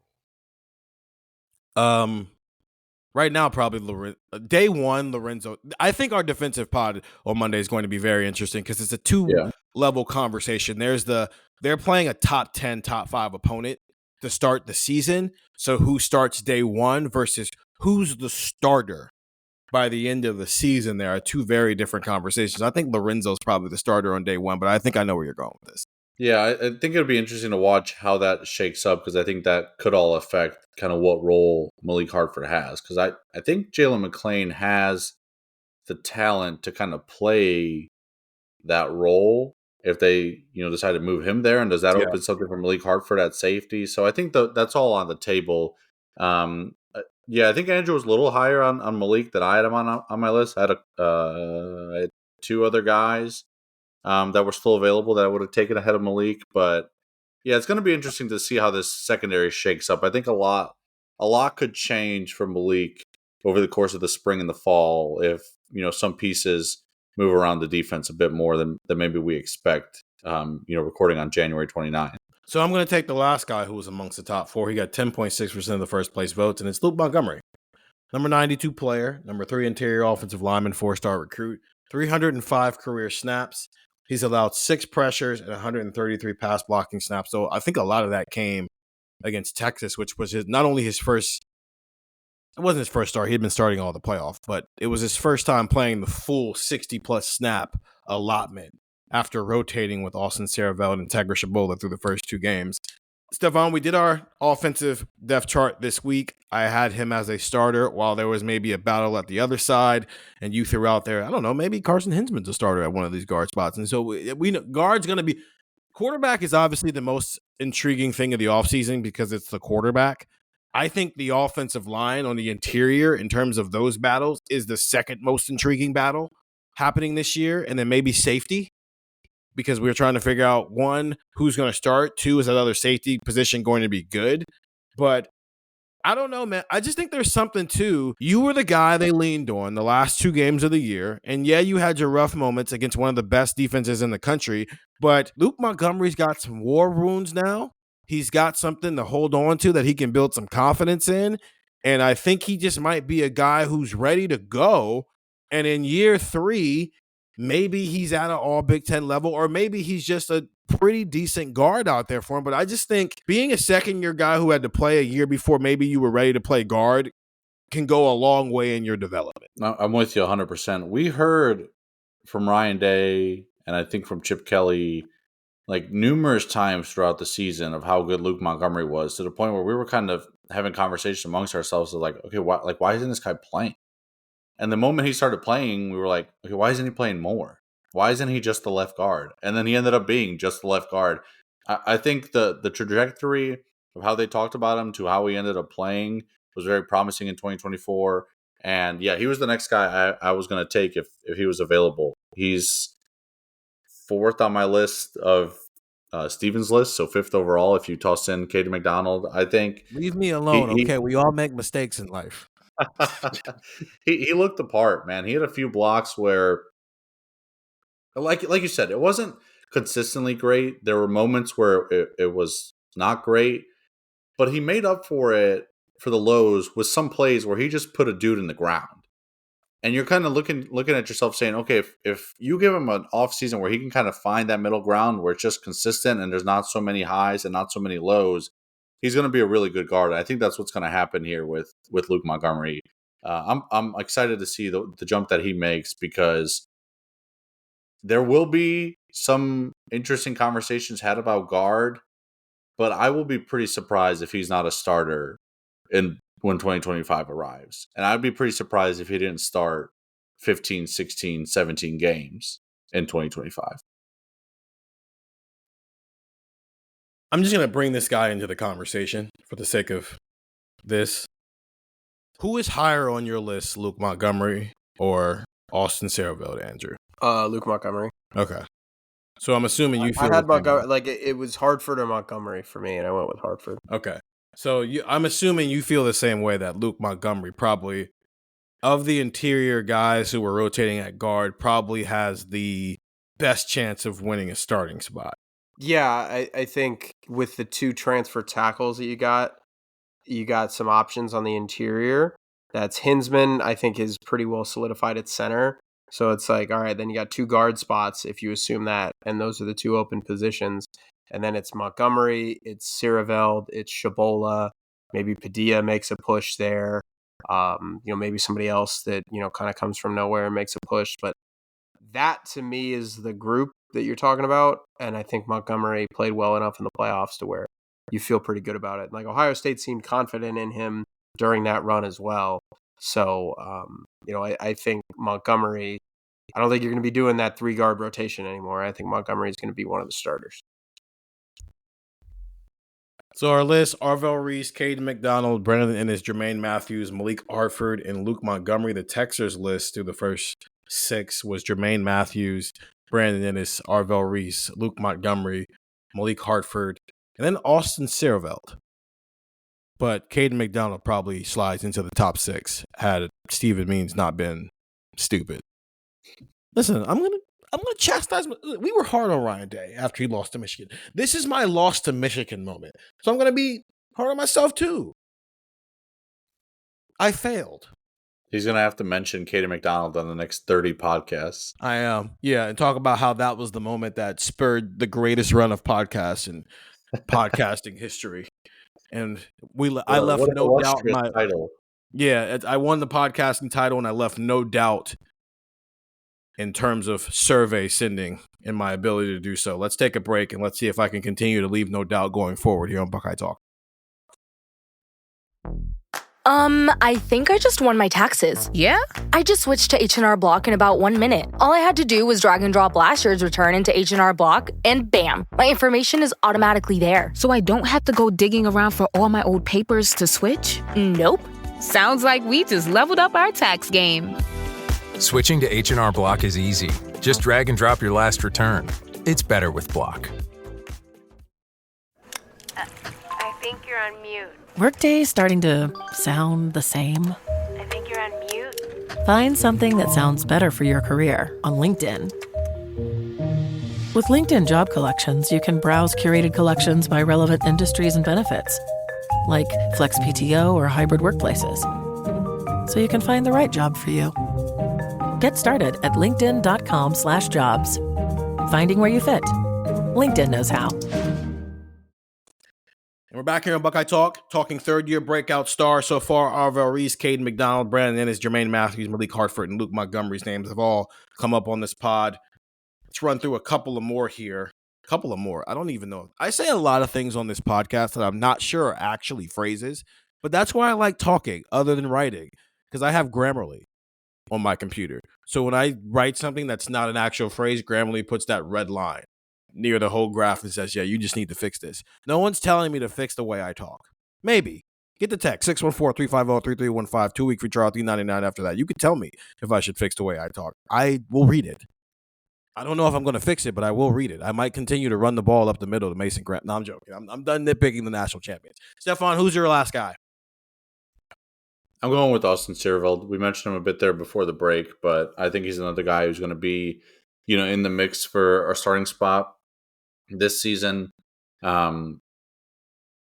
Right now, probably day one, Lorenzo. I think our defensive pod on Monday is going to be very interesting because it's a two-level conversation. They're playing a top 10, top 5 opponent to start the season. So who starts day one versus who's the starter by the end of the season? There are two very different conversations. I think Lorenzo's probably the starter on day one, but I think I know where you're going with this. Yeah, I think it'll be interesting to watch how that shakes up because I think that could all affect kind of what role Malik Hartford has. Because I think Jalen McClain has the talent to kind of play that role if they decide to move him there. And does that open something for Malik Hartford at safety? So I think that's all on the table. I think Andrew was a little higher on Malik than I had him on my list. I had 2 other guys that were still available that I would have taken ahead of Malik. But yeah, it's going to be interesting to see how this secondary shakes up. I think a lot could change for Malik over the course of the spring and the fall if some pieces move around the defense a bit more than maybe we expect. Recording on January 29th. So I'm going to take the last guy who was amongst the top 4. He got 10.6% of the first place votes, and it's Luke Montgomery. Number 92 player, number 3 interior offensive lineman, 4-star recruit, 305 career snaps. He's allowed 6 pressures and 133 pass blocking snaps. So I think a lot of that came against Texas, which was not only his first. It wasn't his first start. He had been starting all the playoff, but it was his first time playing the full 60-plus snap allotment after rotating with Austin Saravelt and Tegra Shabola through the first 2 games. Stefan, we did our offensive depth chart this week. I had him as a starter while there was maybe a battle at the other side, and you threw out there, I don't know, maybe Carson Hinsman's a starter at one of these guard spots. And so we know guard's going to be – quarterback is obviously the most intriguing thing of the offseason because it's the quarterback. I think the offensive line on the interior in terms of those battles is the second most intriguing battle happening this year, and then maybe safety. Because we were trying to figure out, 1, who's going to start, 2, is that other safety position going to be good? But I don't know, man. I just think there's something to, you were the guy they leaned on the last 2 games of the year. And yeah, you had your rough moments against one of the best defenses in the country. But Luke Montgomery's got some war wounds now. He's got something to hold on to that he can build some confidence in. And I think he just might be a guy who's ready to go. And in year 3, maybe he's at an all Big Ten level, or maybe he's just a pretty decent guard out there for him. But I just think being a second-year guy who had to play a year before maybe you were ready to play guard can go a long way in your development. I'm with you 100%. We heard from Ryan Day and I think from Chip Kelly like numerous times throughout the season of how good Luke Montgomery was, to the point where we were kind of having conversations amongst ourselves of like, okay, why isn't this guy playing? And the moment he started playing, we were like, okay, why isn't he playing more? Why isn't he just the left guard? And then he ended up being just the left guard. I think the trajectory of how they talked about him to how he ended up playing was very promising in 2024. And yeah, he was the next guy I was going to take if he was available. He's 4th on my list of Steven's list, so 5th overall if you toss in Katie McDonald. I think leave me alone. Okay, we all make mistakes in life. he looked the part, man. He had a few blocks where, like you said, it wasn't consistently great. There were moments where it was not great, but he made up for it for the lows with some plays where he just put a dude in the ground. And you're kind of looking at yourself saying, okay, if you give him an off season where he can kind of find that middle ground where it's just consistent and there's not so many highs and not so many lows, he's going to be a really good guard. I think that's what's going to happen here with Luke Montgomery. I'm excited to see the jump that he makes, because there will be some interesting conversations had about guard, but I will be pretty surprised if he's not a starter when 2025 arrives. And I'd be pretty surprised if he didn't start 15, 16, 17 games in 2025. I'm just going to bring this guy into the conversation for the sake of this. Who is higher on your list, Luke Montgomery or Austin Sareveld, Andrew? Luke Montgomery. Okay. So I'm assuming you feel... I had Montgomery, like it was Hartford or Montgomery for me, and I went with Hartford. Okay. So I'm assuming you feel the same way, that Luke Montgomery probably, of the interior guys who were rotating at guard, probably has the best chance of winning a starting spot. Yeah, I think with the 2 transfer tackles that you got some options on the interior. That's Hinsman, I think, is pretty well solidified at center. So it's like, all right, then you got 2 guard spots if you assume that, and those are the 2 open positions. And then it's Montgomery, it's Sareveld, it's Shabola. Maybe Padilla makes a push there. Maybe somebody else that, kind of comes from nowhere and makes a push. But that, to me, is the group that you're talking about. And I think Montgomery played well enough in the playoffs to where you feel pretty good about it. Like, Ohio State seemed confident in him during that run as well. So, I think Montgomery, I don't think you're going to be doing that 3-guard rotation anymore. I think Montgomery is going to be one of the starters. So our list: Arvell Reese, Caden McDonald, Brandon Ennis, Jermaine Matthews, Malik Hartford, and Luke Montgomery. The Texers list through the first 6 was Jermaine Matthews, Brandon Ennis, Arvell Reese, Luke Montgomery, Malik Hartford, and then Austin Sareveld. But Caden McDonald probably slides into the top 6 had Stephen Means not been stupid. Listen, I'm gonna chastise. We were hard on Ryan Day after he lost to Michigan. This is my loss to Michigan moment, so I'm gonna be hard on myself too. I failed. He's gonna have to mention Caden McDonald on the next 30 podcasts. I am, and talk about how that was the moment that spurred the greatest run of podcasts in podcasting history. And I left no doubt. Title. Yeah, I won the podcasting title, and I left no doubt in terms of survey sending and my ability to do so. Let's take a break, and let's see if I can continue to leave no doubt going forward here on Buckeye Talk. I think I just won my taxes. Yeah? I just switched to H&R Block in about 1 minute. All I had to do was drag and drop last year's return into H&R Block, and bam, my information is automatically there. So I don't have to go digging around for all my old papers to switch? Nope. Sounds like we just leveled up our tax game. Switching to H&R Block is easy. Just drag and drop your last return. It's better with Block. I think you're on mute. Workday starting to sound the same? I think you're on mute. Find something that sounds better for your career on LinkedIn. With LinkedIn Job Collections, you can browse curated collections by relevant industries and benefits, like flex PTO or hybrid workplaces, so you can find the right job for you. Get started at linkedin.com/jobs. Finding where you fit. LinkedIn knows how. And we're back here on Buckeye Talk, talking third-year breakout star so far. Arvell Reese, Caden McDonald, Brandon Ennis, Jermaine Matthews, Malik Hartford, and Luke Montgomery's names have all come up on this pod. Let's run through a couple of more here. I don't even know. I say a lot of things on this podcast that I'm not sure are actually phrases, but that's why I like talking other than writing, because I have Grammarly on my computer. So when I write something that's not an actual phrase, Grammarly puts that red line near the whole graph and says, yeah, you just need to fix this. No one's telling me to fix the way I talk. Maybe. Get the text, 614-350-3315, 2-week free trial, $3.99 after that. You could tell me if I should fix the way I talk. I will read it. I don't know if I'm going to fix it, but I will read it. I might continue to run the ball up the middle to Mason Grant. No, I'm joking. I'm done nitpicking the national champions. Stefan, who's your last guy? I'm going with Austin Sareveld. We mentioned him a bit there before the break, but I think he's another guy who's going to be, in the mix for our starting spot. this season. I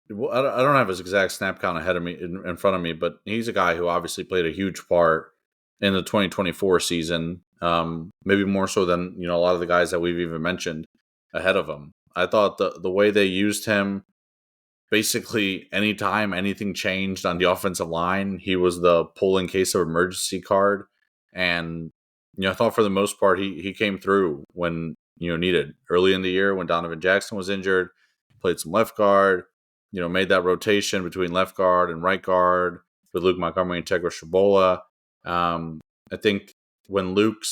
don't have his exact snap count ahead of me in front of me, but he's a guy who obviously played a huge part in the 2024 season. Maybe more so than a lot of the guys that we've even mentioned ahead of him. I thought the way they used him, basically anytime anything changed on the offensive line, he was the pull in case of emergency card. And I thought for the most part he came through when needed. Early in the year when Donovan Jackson was injured, played some left guard. Made that rotation between left guard and right guard with Luke Montgomery and Tegra Shabola. I think when Luke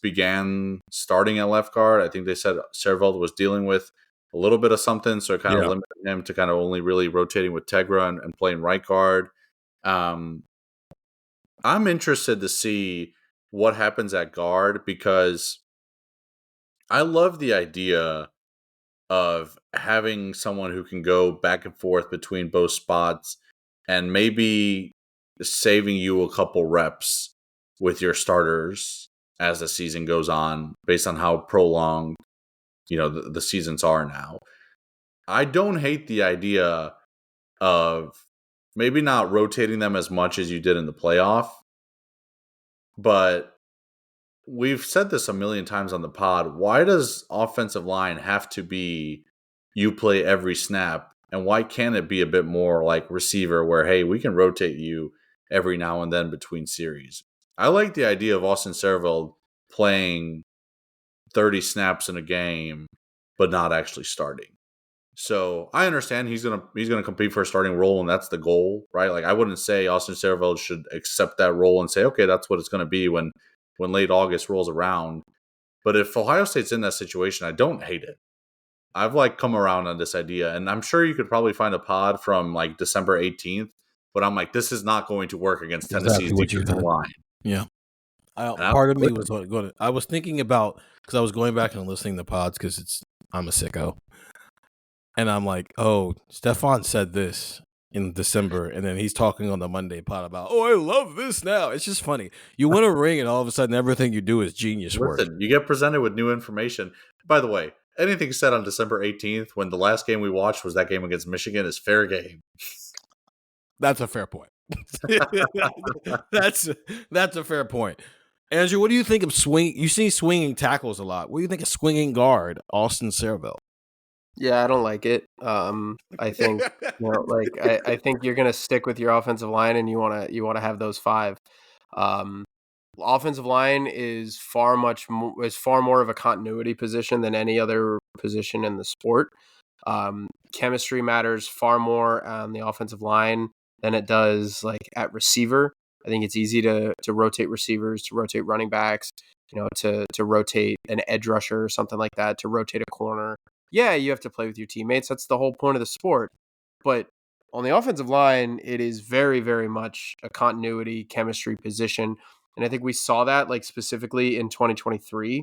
began starting at left guard, I think they said Serveld was dealing with a little bit of something, so it kind of limited him to kind of only really rotating with Tegra and playing right guard. I'm interested to see what happens at guard because I love the idea of having someone who can go back and forth between both spots and maybe saving you a couple reps with your starters as the season goes on based on how prolonged the seasons are now. I don't hate the idea of maybe not rotating them as much as you did in the playoff, but we've said this a million times on the pod. Why does offensive line have to be you play every snap? And why can't it be a bit more like receiver where, hey, we can rotate you every now and then between series? I like the idea of Austin Serveld playing 30 snaps in a game, but not actually starting. So I understand he's gonna compete for a starting role, and that's the goal, right? Like I wouldn't say Austin Serveld should accept that role and say, okay, that's what it's gonna be when late August rolls around. But if Ohio State's in that situation, I don't hate it. I've come around on this idea, and I'm sure you could probably find a pod from December 18th, but I'm like, this is not going to work against Tennessee's defensive line. Yeah. Part of me was going. I was thinking about because I was going back and listening to pods because I'm a sicko, and I'm like, oh, Stefan said this in December, and then he's talking on the Monday pod about, oh, I love this now. It's just funny. You win a ring, and all of a sudden, everything you do is genius work. Listen, you get presented with new information. By the way, anything said on December 18th when the last game we watched was that game against Michigan is fair game. That's a fair point. That's a fair point. Andrew, what do you think of swing? You see swinging tackles a lot. What do you think of swinging guard Austin Serveld? Yeah, I don't like it. I think I think you're gonna stick with your offensive line, and you wanna have those five. Offensive line is far more of a continuity position than any other position in the sport. Chemistry matters far more on the offensive line than it does at receiver. I think it's easy to rotate receivers, to rotate running backs, to rotate an edge rusher or something like that, to rotate a corner. Yeah, you have to play with your teammates. That's the whole point of the sport. But on the offensive line, it is very, very much a continuity chemistry position. And I think we saw that specifically in 2023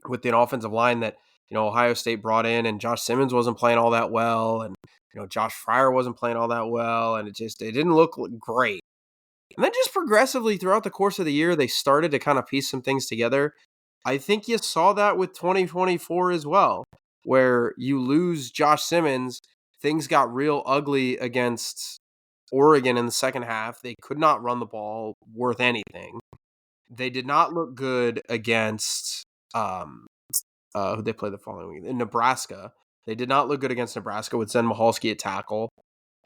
with an offensive line that, Ohio State brought in, and Josh Simmons wasn't playing all that well. And, Josh Fryer wasn't playing all that well. And it didn't look great. And then just progressively throughout the course of the year, they started to kind of piece some things together. I think you saw that with 2024 as well, where you lose Josh Simmons. Things got real ugly against Oregon in the second half. They could not run the ball worth anything. They did not look good against who they play the following week in Nebraska. They did not look good against Nebraska with Zen Mahalski at tackle.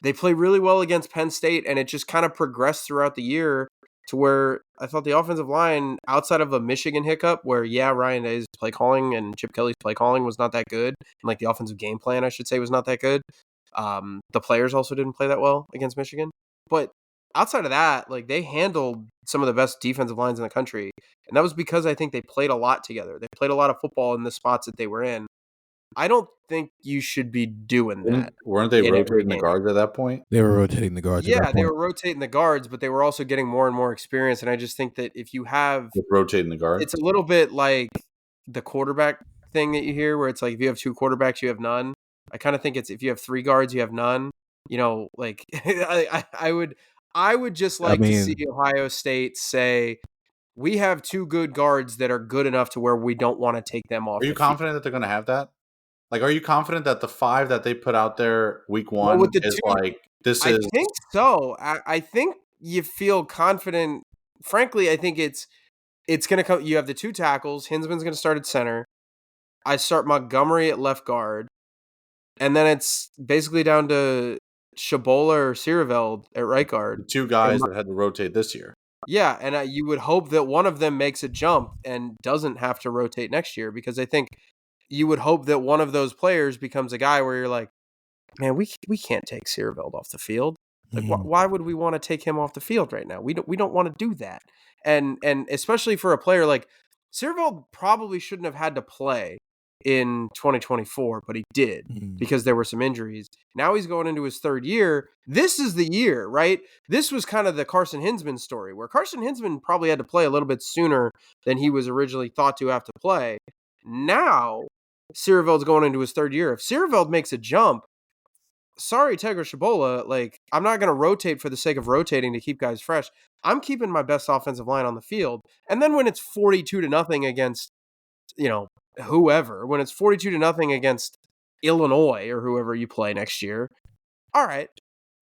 They played really well against Penn State, and it just kind of progressed throughout the year to where I thought the offensive line, outside of a Michigan hiccup where, Ryan Day's play calling and Chip Kelly's play calling was not that good, and the offensive game plan, I should say, was not that good. The players also didn't play that well against Michigan. But outside of that, they handled some of the best defensive lines in the country, and that was because I think they played a lot together. They played a lot of football in the spots that they were in. I don't think you should be doing that. Weren't they rotating the guards at that point? They were rotating the guards. Yeah, they were rotating the guards, but they were also getting more and more experience. And I just think that if you have rotating the guards, it's a little bit like the quarterback thing that you hear, where it's if you have two quarterbacks, you have none. I kind of think it's if you have three guards, you have none. I would just like to see Ohio State say, we have two good guards that are good enough to where we don't want to take them off. Are you confident that they're going to have that? Like, are you confident that the 5 that they put out there week Well, 1 with the is two, like this I is think so. I think you feel confident. Frankly, I think it's going to come. You have the 2 tackles. Hinsman's going to start at center. I start Montgomery at left guard. And then it's basically down to Shabola or Siereveld at right guard. the 2 guys that had to rotate this year? Yeah, and you would hope that one of them makes a jump and doesn't have to rotate next year, because I think you would hope that one of those players becomes a guy where you're like, man, we can't take Siereveld off the field. Like, why would we want to take him off the field right now? We don't want to do that. And especially for a player like Siereveld, probably shouldn't have had to play in 2024, but he did because there were some injuries. Now he's going into his 3rd year. This is the year, right? This was kind of the Carson Hinsman story, where Carson Hinsman probably had to play a little bit sooner than he was originally thought to have to play. Now Sierveld's going into his 3rd year. If Siereveld makes a jump, sorry, Tegra Shabola, like, I'm not going to rotate for the sake of rotating to keep guys fresh. I'm keeping my best offensive line on the field. And then when it's 42-0 against, whoever, when it's 42-0 against Illinois or whoever you play next year, all right.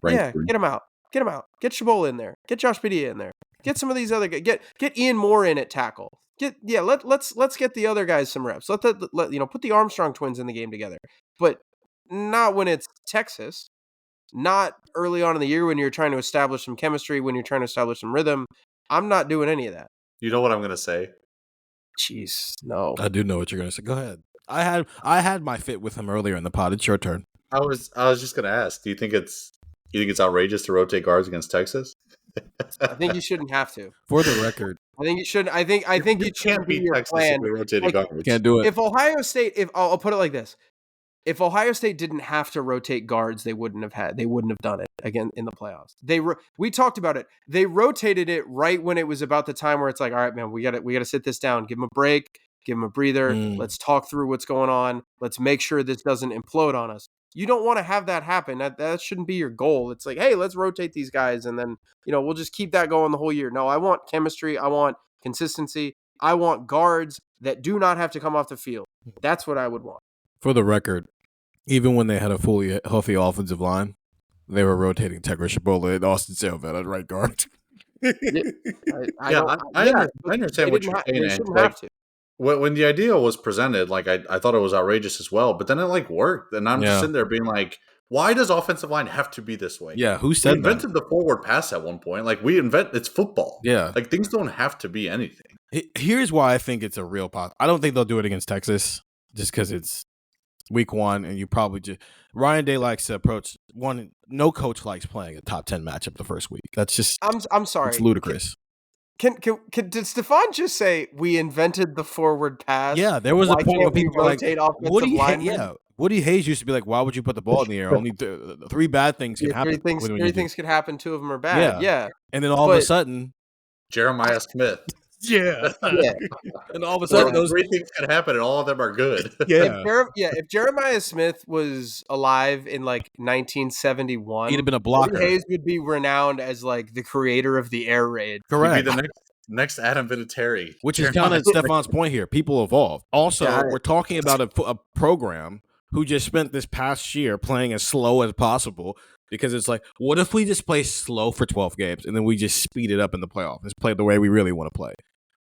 Yeah, get him out. Get him out. Get Shabola in there. Get Josh Padilla in there. Get some of these other guys. Get Ian Moore in at tackle. Let's get the other guys some reps. Put the Armstrong twins in the game together. But not when it's Texas. Not early on in the year when you're trying to establish some chemistry, when you're trying to establish some rhythm. I'm not doing any of that. You know what I'm going to say? Jeez, no. I do know what you're going to say. Go ahead. I had my fit with him earlier in the pod. It's your turn. I was just going to ask, do you think it's outrageous to rotate guards against Texas? I think you shouldn't have to. For the record, I think you shouldn't. I think it shouldn't be your Texas plan. rotating guards. Can't do it. If Ohio State, I'll put it like this: if Ohio State didn't have to rotate guards, they wouldn't have done it again in the playoffs. We talked about it. They rotated it right when it was about the time where it's like, all right, man, we got to sit this down, give them a break, give them a breather. Let's talk through what's going on. Let's make sure this doesn't implode on us. You don't want to have that happen. That shouldn't be your goal. It's like, hey, let's rotate these guys, and then we'll just keep that going the whole year. No, I want chemistry. I want consistency. I want guards that do not have to come off the field. That's what I would want. For the record, even when they had a fully healthy offensive line, they were rotating Tegra Shabola and Austin Siereveld at right guard. I understand what you're saying. They shouldn't have to. When the idea was presented, like I thought it was outrageous as well, but then it worked, and I'm just sitting there being like, why does offensive line have to be this way? Yeah, who said we invented the forward pass at one point? Like it's football. Yeah, like things don't have to be anything. Here's why I think it's a real pot. I don't think they'll do it against Texas just because it's week 1, and you probably just Ryan Day likes to approach one. No coach likes playing a top 10 matchup the first week. That's just I'm sorry, it's ludicrous. Did Stefan just say we invented the forward pass? Yeah, there was a point where people were like, Woody Hayes used to be like, why would you put the ball in the air? Only 3 bad things can happen. 3 things could happen. 2 of them are bad. Yeah. And then all of a sudden, Jeremiah Smith. Yeah. And all of a sudden, those 3 things can happen, and all of them are good. Yeah. If Jeremiah Smith was alive in 1971, he'd have been a blocker. Woody Hayes would be renowned as the creator of the air raid. Correct. He'd be the next Adam Vinatieri. Which is kind of Stefan's point here. People evolve. Also, we're talking about a program who just spent this past year playing as slow as possible, because it's like, what if we just play slow for 12 games and then we just speed it up in the playoffs? Let's play the way we really want to play.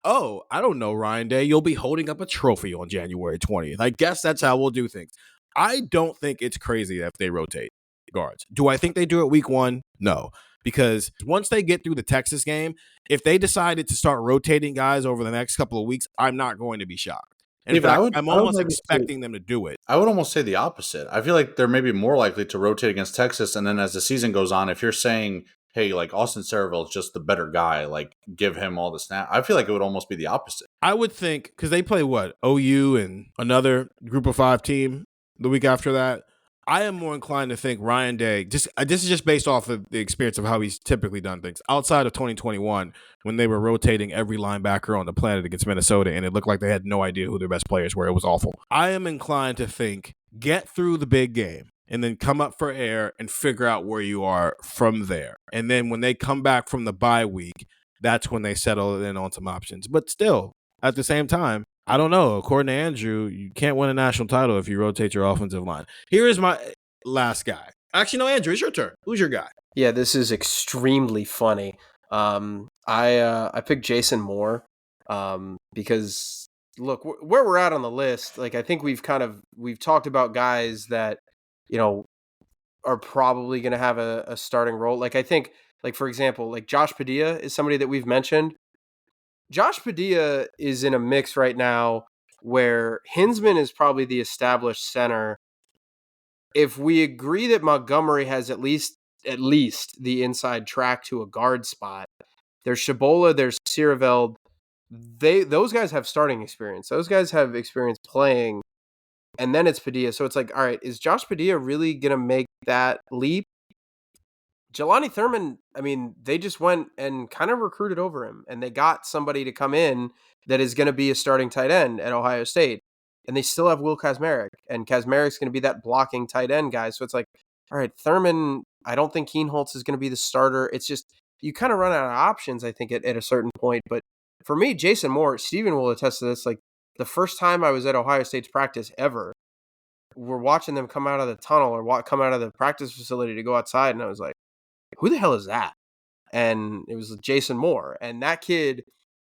Oh, I don't know, Ryan Day. You'll be holding up a trophy on January 20th. I guess that's how we'll do things. I don't think it's crazy if they rotate guards. Do I think they do it week 1? No. Because once they get through the Texas game, if they decided to start rotating guys over the next couple of weeks, I'm not going to be shocked. In fact, I'm almost expecting them to do it. I would almost say the opposite. I feel like they're maybe more likely to rotate against Texas, and then as the season goes on, if you're saying, hey, Austin Siereveld is just the better guy, give him all the snap, I feel like it would almost be the opposite. I would think, because they play OU and another group of 5 team the week after that. I am more inclined to think Ryan Day, this is just based off of the experience of how he's typically done things. Outside of 2021, when they were rotating every linebacker on the planet against Minnesota, and it looked like they had no idea who their best players were. It was awful. I am inclined to think, get through the big game, and then come up for air and figure out where you are from there. And then when they come back from the bye week, that's when they settle in on some options. But still, at the same time, I don't know. According to Andrew, you can't win a national title if you rotate your offensive line. Here is my last guy. Actually, no, Andrew, it's your turn. Who's your guy? Yeah, this is extremely funny. I picked Jason Moore because look where we're at on the list. Like I think we've talked about guys that are probably going to have a starting role. Like I think, like for example, like Josh Padilla is somebody that we've mentioned. Josh Padilla is in a mix right now where Hinsman is probably the established center. If we agree that Montgomery has at least the inside track to a guard spot, there's Shabola, there's Sierreveld. Those guys have starting experience. Those guys have experience playing, and then it's Padilla. So it's like, all right, is Josh Padilla really gonna make that leap? Jelani Thurman, I mean, they just went and kind of recruited over him, and they got somebody to come in that is going to be a starting tight end at Ohio State, and they still have Will Kazmarek, and Kazmarek's going to be that blocking tight end guy. So it's like, all right, Thurman, I don't think Keenholz is going to be the starter. It's just, you kind of run out of options, I think, at a certain point. But for me, Jason Moore, Steven will attest to this, like the first time I was at Ohio State's practice ever, we're watching them come out of the tunnel or come out of the practice facility to go outside, and I was like, who the hell is that? And it was Jason Moore. And that kid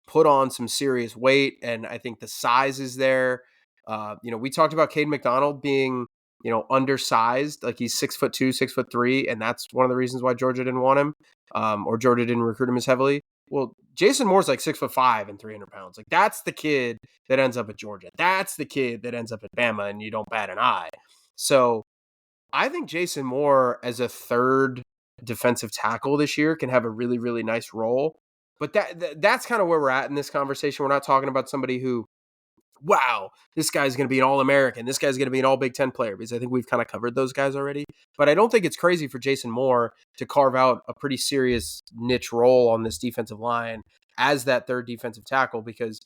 put on some serious weight, and I think the size is there. We talked about Cade McDonald being, undersized, like he's 6'2", 6'3", and that's one of the reasons why Georgia didn't want him, or Georgia didn't recruit him as heavily. Well, Jason Moore's like 6'5" and 300 pounds. Like that's the kid that ends up at Georgia. That's the kid that ends up at Bama, and you don't bat an eye. So I think Jason Moore as a third defensive tackle this year can have a really, really nice role. But that's kind of where we're at in this conversation. We're not talking about somebody who, wow, this guy's going to be an All-American. This guy's going to be an All-Big Ten player, because I think we've kind of covered those guys already. But I don't think it's crazy for Jason Moore to carve out a pretty serious niche role on this defensive line as that third defensive tackle, because,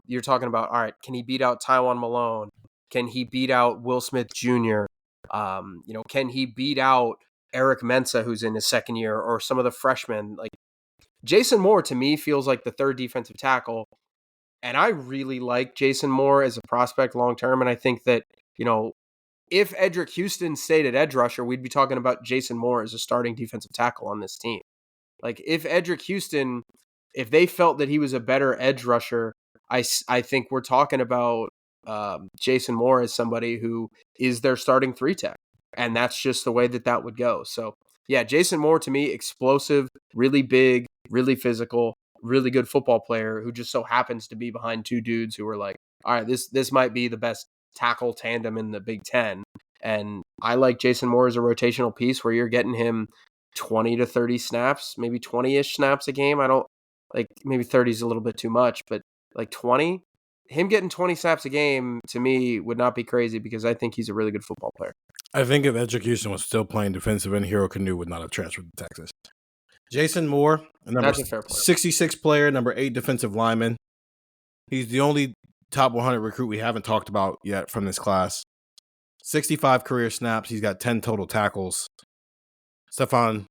you're talking about, all right, can he beat out Tywan Malone? Can he beat out Will Smith Jr.? Can he beat out Eric Mensah, who's in his second year, or some of the freshmen? Like Jason Moore, to me, feels like the third defensive tackle. And I really like Jason Moore as a prospect long-term. And I think that, if Edric Houston stayed at edge rusher, we'd be talking about Jason Moore as a starting defensive tackle on this team. Like if Edric Houston, if they felt that he was a better edge rusher, I think we're talking about Jason Moore as somebody who is their starting 3-tech. And that's just the way that would go. So, yeah, Jason Moore, to me, explosive, really big, really physical, really good football player who just so happens to be behind two dudes who are like, all right, this might be the best tackle tandem in the Big Ten. And I like Jason Moore as a rotational piece where you're getting him 20 to 30 snaps, maybe 20-ish snaps a game. I don't like, maybe 30 is a little bit too much, but like 20, him getting 20 snaps a game to me would not be crazy, because I think he's a really good football player. I think if Edric Houston was still playing defensive end, Hero Canoe would not have transferred to Texas. Jason Moore, number 66 player, number 8 defensive lineman. He's the only top 100 recruit we haven't talked about yet from this class. 65 career snaps. He's got 10 total tackles. Stefan,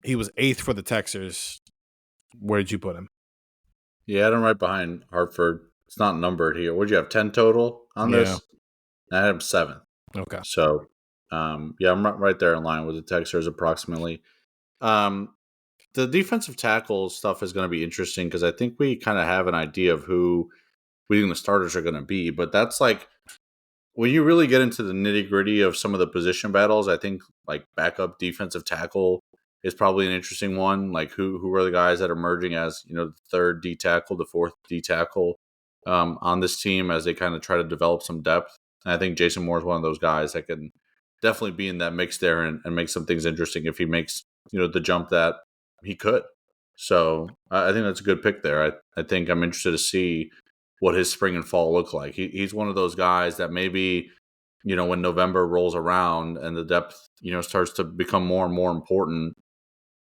he was 8th for the Texans. Where did you put him? Yeah, I had him right behind Hartford. It's not numbered here. What did you have, 10 total on this? I had him 7th. Okay. So, I'm right there in line with the Texans approximately. The defensive tackle stuff is going to be interesting because I think we kind of have an idea of who we think the starters are going to be. But that's like, when you really get into the nitty gritty of some of the position battles, I think like backup defensive tackle is probably an interesting one. Like who are the guys that are emerging as, the third D tackle, the fourth D tackle on this team as they kind of try to develop some depth. And I think Jason Moore is one of those guys that can definitely be in that mix there and make some things interesting if he makes, the jump that he could. So I think that's a good pick there. I think I'm interested to see what his spring and fall look like. He's one of those guys that maybe, when November rolls around and the depth, starts to become more and more important,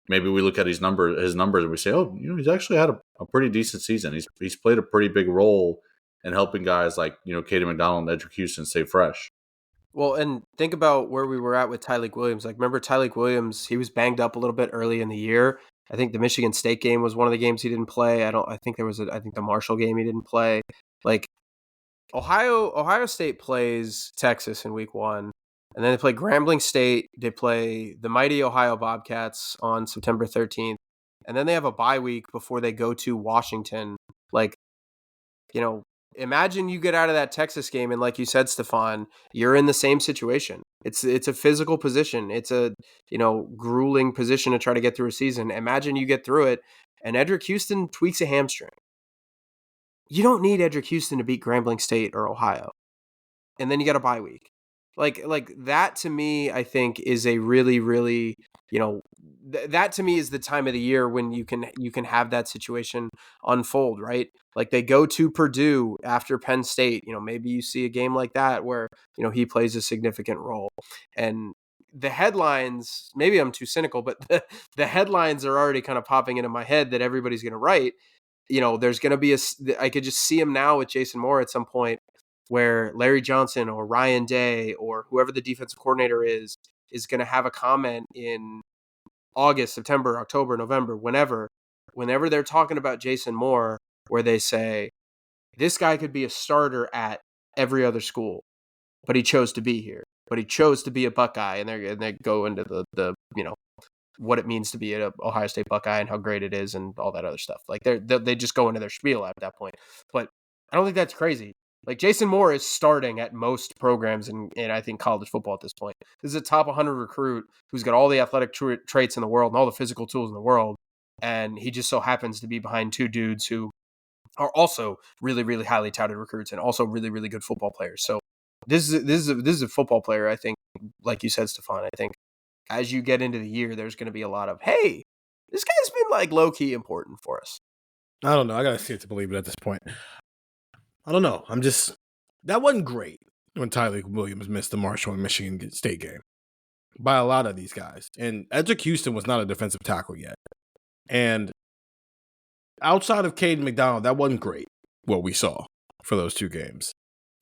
maybe we look at his numbers and we say, oh, he's actually had a pretty decent season. He's played a pretty big role in helping guys like, Katie McDonald and Edric Houston stay fresh. Well, and think about where we were at with Tyleik Williams. Like, remember Tyleik Williams, he was banged up a little bit early in the year. I think the Michigan State game was one of the games he didn't play. I think the Marshall game he didn't play. Like, Ohio State plays Texas in week 1, and then they play Grambling State. They play the mighty Ohio Bobcats on September 13th, and then they have a bye week before they go to Washington. Like, imagine you get out of that Texas game, and like you said, Stefan, you're in the same situation. It's a physical position. It's a grueling position to try to get through a season. Imagine you get through it, and Edric Houston tweaks a hamstring. You don't need Edric Houston to beat Grambling State or Ohio. And then you got a bye week. Like that to me, I think is a really, really, that to me is the time of the year when you can have that situation unfold, right? Like they go to Purdue after Penn State, maybe you see a game like that where, he plays a significant role. And the headlines, maybe I'm too cynical, but the headlines are already kind of popping into my head that everybody's going to write. There's going to be I could just see him now with Jason Moore at some point where Larry Johnson or Ryan Day or whoever the defensive coordinator is going to have a comment in August, September, October, November, whenever they're talking about Jason Moore, where they say, this guy could be a starter at every other school, but he chose to be here, but he chose to be a Buckeye, and they go into the what it means to be an Ohio State Buckeye and how great it is and all that other stuff. Like they just go into their spiel at that point. But I don't think that's crazy. Like Jason Moore is starting at most programs in I think college football at this point. This is a top 100 recruit who's got all the athletic traits in the world and all the physical tools in the world. And he just so happens to be behind two dudes who are also really, really highly touted recruits and also really, really good football players. So this is a football player, I think, like you said, Stefan, I think as you get into the year, there's going to be a lot of, hey, this guy's been like low-key important for us. I don't know. I got to see it to believe it at this point. I don't know. That wasn't great when Tyreek Williams missed the Marshall and Michigan State game by a lot of these guys. And Edric Houston was not a defensive tackle yet. And outside of Caden McDonald, that wasn't great what we saw for those two games.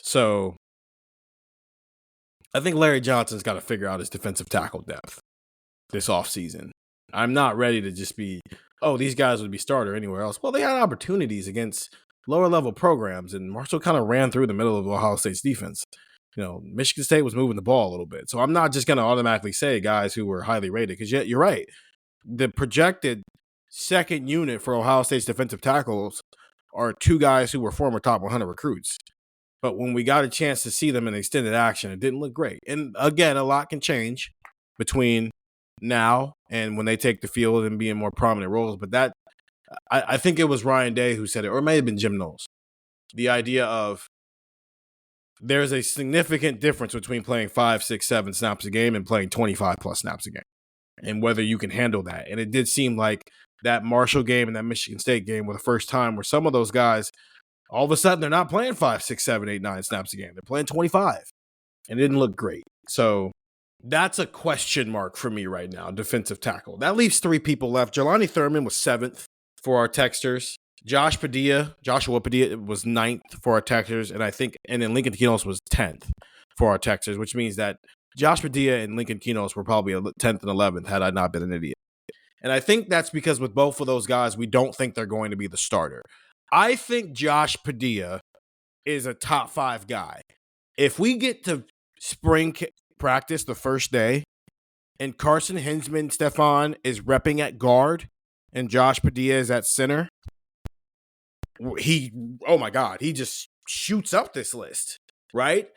So I think Larry Johnson's got to figure out his defensive tackle depth this offseason. I'm not ready to just be, these guys would be starter anywhere else. Well, they had opportunities against lower-level programs, and Marshall kind of ran through the middle of Ohio State's defense. Michigan State was moving the ball a little bit. So I'm not just going to automatically say guys who were highly rated, because you're right. The projected second unit for Ohio State's defensive tackles are two guys who were former top 100 recruits. But when we got a chance to see them in extended action, it didn't look great. And again, a lot can change between now and when they take the field and be in more prominent roles. But that, I think it was Ryan Day who said it, or it may have been Jim Knowles. The idea of there's a significant difference between playing 5, 6, 7 snaps a game and playing 25 plus snaps a game, and whether you can handle that. And it did seem like that Marshall game and that Michigan State game were the first time where some of those guys, all of a sudden, they're not playing 5, 6, 7, 8, 9 snaps a game. They're playing 25. And it didn't look great. So that's a question mark for me right now, defensive tackle. That leaves 3 people left. Jelani Thurman was 7th for our texters. Joshua Padilla was 9th for our texters. And then Lincoln Kinos was 10th for our texters, which means that Josh Padilla and Lincoln Kinos were probably 10th and 11th had I not been an idiot. And I think that's because with both of those guys, we don't think they're going to be the starter. I think Josh Padilla is a top 5 guy. If we get to spring practice the first day and Carson Hinsman, Stefan, is repping at guard and Josh Padilla is at center, he just shoots up this list, right?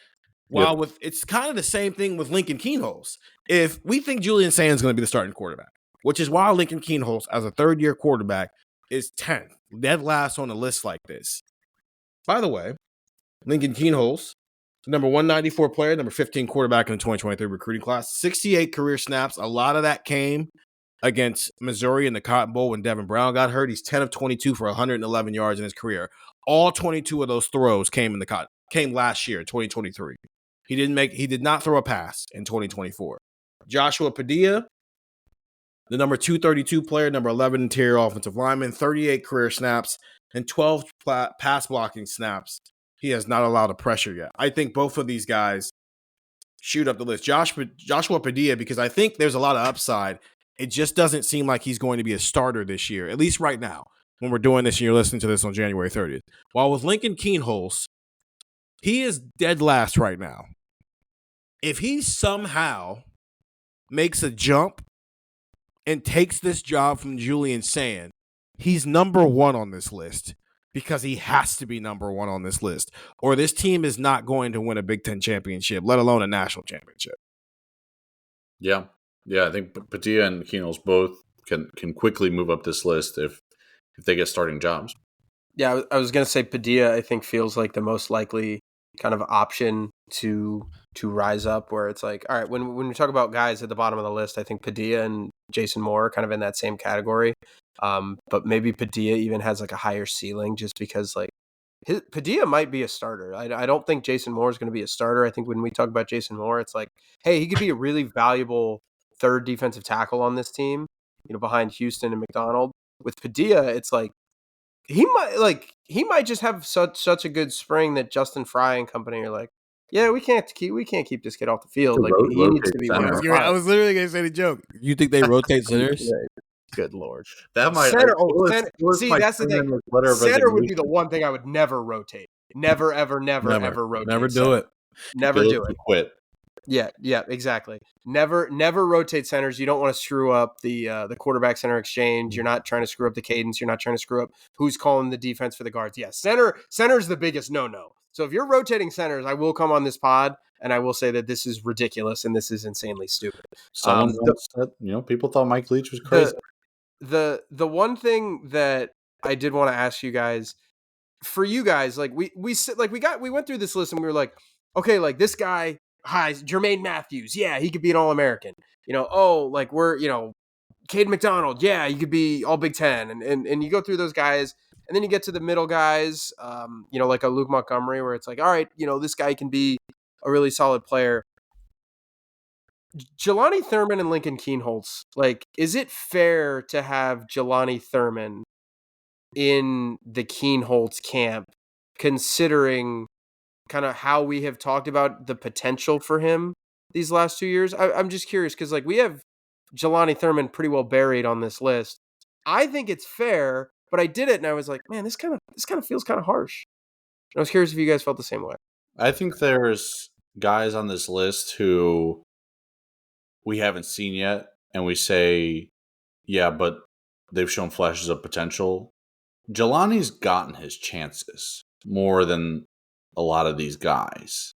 While it's kind of the same thing with Lincoln Kienholz. If we think Julian Sands is going to be the starting quarterback, which is why Lincoln Kienholz, as a third-year quarterback, is 10th, dead last on a list like this. By the way, Lincoln Kienholz, number 194 player, number 15 quarterback in the 2023 recruiting class, 68 career snaps. A lot of that came against Missouri in the Cotton Bowl when Devin Brown got hurt. He's 10 of 22 for 111 yards in his career. All 22 of those throws came last year, 2023. He did not throw a pass in 2024. Joshua Padilla, the number 232 player, number 11 interior offensive lineman, 38 career snaps, and 12 pass blocking snaps. He has not allowed a pressure yet. I think both of these guys shoot up the list. Joshua Padilla, because I think there's a lot of upside. It just doesn't seem like he's going to be a starter this year, at least right now, when we're doing this and you're listening to this on January 30th. While with Lincoln Kienholz, He is dead last right now. If he somehow makes a jump and takes this job from Julian Sand, he's number one on this list because he has to be number one on this list, or this team is not going to win a Big Ten championship, let alone a national championship. Yeah. I think Padilla and Keno's both can quickly move up this list if they get starting jobs. Yeah, I was going to say Padilla, I think, feels like the most likely kind of option to rise up, where it's like, all right, when we talk about guys at the bottom of the list, I think Padilla and Jason Moore are kind of in that same category. But maybe Padilla even has like a higher ceiling just because like Padilla might be a starter. I don't think Jason Moore is going to be a starter. I think when we talk about Jason Moore, it's like, hey, he could be a really valuable third defensive tackle on this team, behind Houston and McDonald. With Padilla, it's like, he might just have such a good spring that Justin Fry and company are like, yeah, we can't keep this kid off the field. Like he needs to be one of I was literally gonna say the joke. You think they rotate centers? Good Lord, that might center. See, that's the thing. Center would be the one thing I would never rotate. Never, ever rotate. Never do it. Never do it. Quit. Yeah, exactly. Never rotate centers. You don't want to screw up the quarterback center exchange. You're not trying to screw up the cadence. You're not trying to screw up who's calling the defense for the guards. Yeah, center is the biggest no. So if you're rotating centers, I will come on this pod and I will say that this is ridiculous and this is insanely stupid. Someone said, people thought Mike Leach was crazy. The one thing that I did want to ask you guys, for you guys, like we went through this list and we were like, okay, like this guy. Hi, Jermaine Matthews. Yeah, he could be an All-American. We're, Cade McDonald. Yeah, he could be All Big Ten. And you go through those guys, and then you get to the middle guys, like a Luke Montgomery, where it's like, all right, this guy can be a really solid player. Jelani Thurman and Lincoln Kienholz. Like, is it fair to have Jelani Thurman in the Kienholz camp, considering kind of how we have talked about the potential for him these last 2 years? I'm just curious because like we have Jelani Thurman pretty well buried on this list. I think it's fair, but I did it and I was like, man, this kind of feels kind of harsh. And I was curious if you guys felt the same way. I think there's guys on this list who we haven't seen yet, and we say, yeah, but they've shown flashes of potential. Jelani's gotten his chances more than a lot of these guys,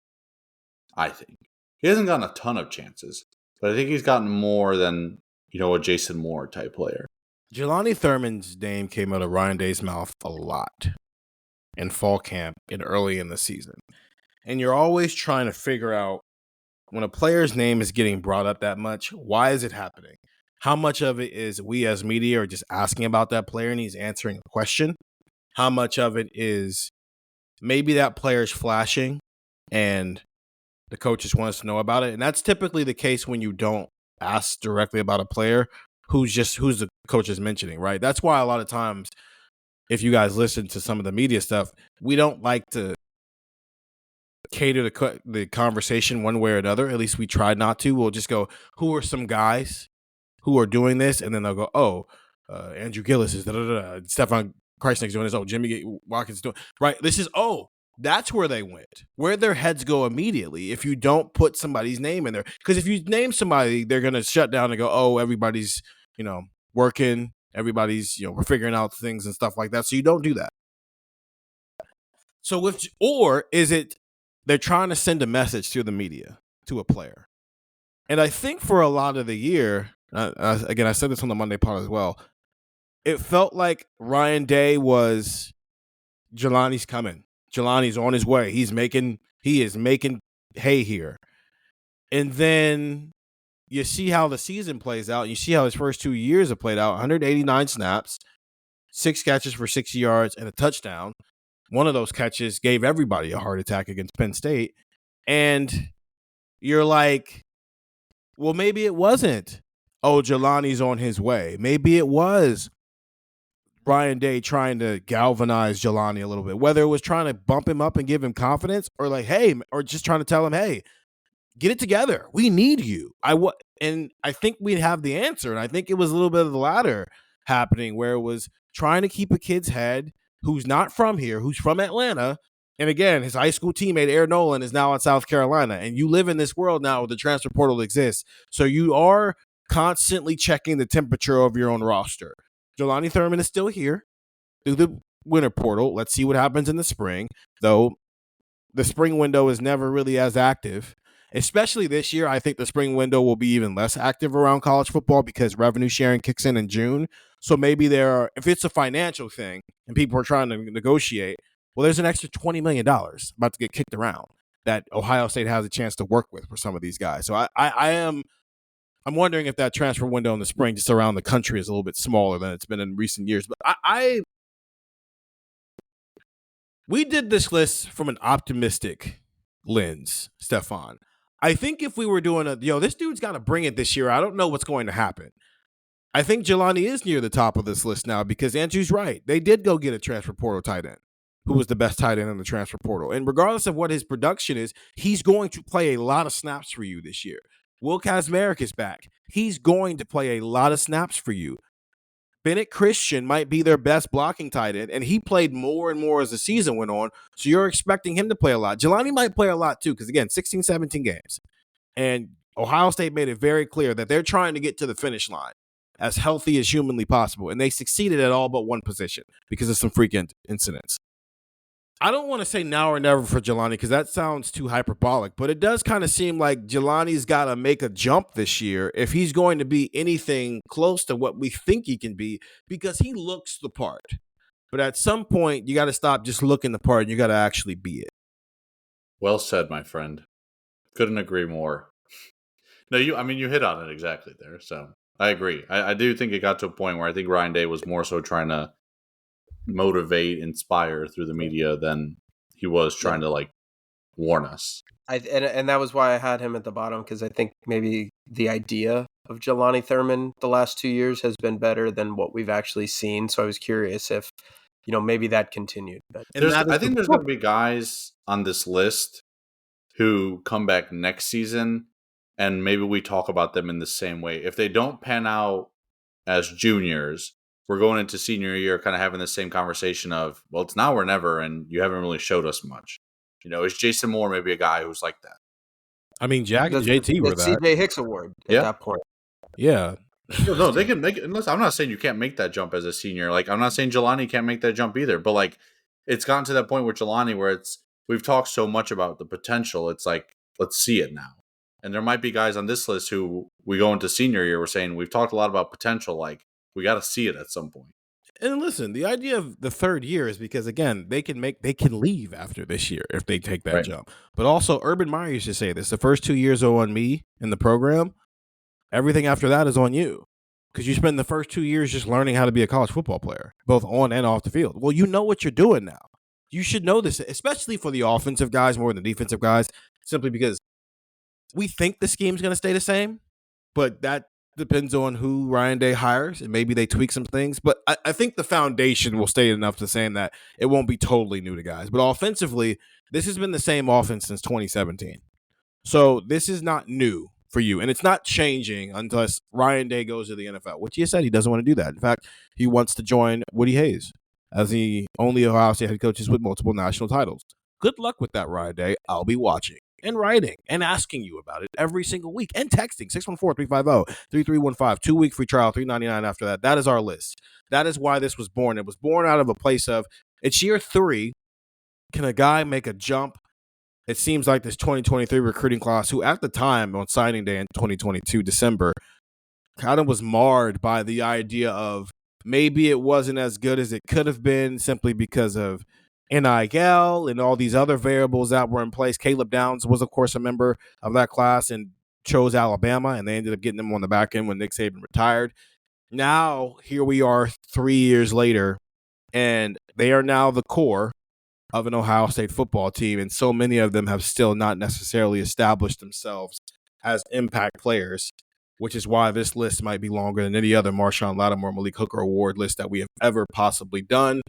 I think. He hasn't gotten a ton of chances, but I think he's gotten more than, a Jason Moore type player. Jelani Thurman's name came out of Ryan Day's mouth a lot in fall camp and early in the season. And you're always trying to figure out, when a player's name is getting brought up that much, why is it happening? How much of it is we as media are just asking about that player and he's answering a question? How much of it is maybe that player's flashing and the coach just wants to know about it? And that's typically the case when you don't ask directly about a player who's the coach is mentioning, right? That's why a lot of times, if you guys listen to some of the media stuff, we don't like to cater the conversation one way or another. At least we try not to. We'll just go, who are some guys who are doing this? And then they'll go, Andrew Gillis is Stefan Krajisnik is doing this. Oh, Jimmy Watkins is doing right. This is that's where they went. Where their heads go immediately if you don't put somebody's name in there. Because if you name somebody, they're gonna shut down and go, oh, everybody's working, everybody's we're figuring out things and stuff like that. So you don't do that. So or is it they're trying to send a message to the media, to a player? And I think for a lot of the year, again, I said this on the Monday pod as well, it felt like Ryan Day was Jelani's coming. Jelani's on his way. He is making hay here. And then you see how the season plays out. You see how his first 2 years have played out. 189 snaps, 6 catches for 60 yards, and a touchdown. One of those catches gave everybody a heart attack against Penn State. And you're like, well, maybe it wasn't, oh, Jelani's on his way. Maybe it was Ryan Day trying to galvanize Jelani a little bit, whether it was trying to bump him up and give him confidence or like, hey, or just trying to tell him, hey, get it together. We need you. And I think we'd have the answer. And I think it was a little bit of the latter happening, where it was trying to keep a kid's head who's not from here, who's from Atlanta, And again, his high school teammate, Aaron Nolan, is now in South Carolina. And you live in this world now where the transfer portal exists. So you are constantly checking the temperature of your own roster. Jelani Thurman is still here through the winter portal. Let's see what happens in the spring, though the spring window is never really as active. Especially this year, I think the spring window will be even less active around college football because revenue sharing kicks in June. So maybe if it's a financial thing and people are trying to negotiate, well, there's an extra $20 million about to get kicked around that Ohio State has a chance to work with for some of these guys. So I'm wondering if that transfer window in the spring just around the country is a little bit smaller than it's been in recent years. But we did this list from an optimistic lens, Stefan. I think if we were doing this dude's got to bring it this year, I don't know what's going to happen. I think Jelani is near the top of this list now because Andrew's right. They did go get a transfer portal tight end who was the best tight end in the transfer portal. And regardless of what his production is, he's going to play a lot of snaps for you this year. Will Kazmarek is back. He's going to play a lot of snaps for you. Bennett Christian might be their best blocking tight end, and he played more and more as the season went on, so you're expecting him to play a lot. Jelani might play a lot too because, again, 16, 17 games. And Ohio State made it very clear that they're trying to get to the finish line as healthy as humanly possible, and they succeeded at all but one position because of some freak incidents. I don't want to say now or never for Jelani because that sounds too hyperbolic, but it does kind of seem like Jelani's got to make a jump this year if he's going to be anything close to what we think he can be because he looks the part. But at some point, you got to stop just looking the part and you got to actually be it. Well said, my friend. Couldn't agree more. No, you hit on it exactly there. So I agree. I do think it got to a point where I think Ryan Day was more so trying to motivate, inspire through the media than he was trying to warn us. And that was why I had him at the bottom because I think maybe the idea of Jelani Thurman the last 2 years has been better than what we've actually seen. So I was curious if maybe that continued. But I think there's going to be guys on this list who come back next season, and maybe we talk about them in the same way. If they don't pan out as juniors, we're going into senior year kind of having the same conversation of, well, it's now or never, and you haven't really showed us much. Is Jason Moore maybe a guy who's like that? I mean, Jack and JT were that. C.J. Hicks Award at that point. Yeah. No, they can make it. Unless I'm not saying you can't make that jump as a senior. I'm not saying Jelani can't make that jump either. But it's gotten to that point with Jelani where we've talked so much about the potential. It's let's see it now. And there might be guys on this list who we go into senior year. We're saying we've talked a lot about potential. We got to see it at some point. And listen, the idea of the third year is because, again, they can leave after this year if they take that jump. But also, Urban Meyer used to say this: the first 2 years are on me in the program. Everything after that is on you because you spend the first 2 years just learning how to be a college football player, both on and off the field. Well, you know what you're doing now. You should know this, especially for the offensive guys more than the defensive guys, simply because we think the scheme's going to stay the same, but that depends on who Ryan Day hires, and maybe they tweak some things. But I think the foundation will stay enough to saying that it won't be totally new to guys. But offensively, this has been the same offense since 2017. So this is not new for you, and it's not changing unless Ryan Day goes to the NFL, which he said he doesn't want to do that. In fact, he wants to join Woody Hayes as the only Ohio State head coaches with multiple national titles. Good luck with that, Ryan Day. I'll be watching and writing and asking you about it every single week and texting 614-350-3315. 2-week free trial, $3.99 after that. That is our list. That is why this was born. It was born out of a place of, it's year 3. Can a guy make a jump? It seems like this 2023 recruiting class, who at the time on signing day in 2022, December, kind of was marred by the idea of maybe it wasn't as good as it could have been simply because of NIL and all these other variables that were in place. Caleb Downs was, of course, a member of that class and chose Alabama, and they ended up getting him on the back end when Nick Saban retired. Now, here we are 3 years later, and they are now the core of an Ohio State football team, and so many of them have still not necessarily established themselves as impact players, which is why this list might be longer than any other Marshawn Lattimore, Malik Hooker Award list that we have ever possibly done.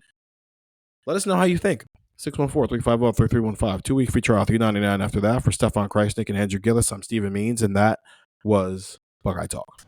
Let us know how you think. 614-350-3315. 2-week free trial, $3.99 after that. For Stefan Krajisnik and Andrew Gillis, I'm Stephen Means, and that was Buckeye Talk.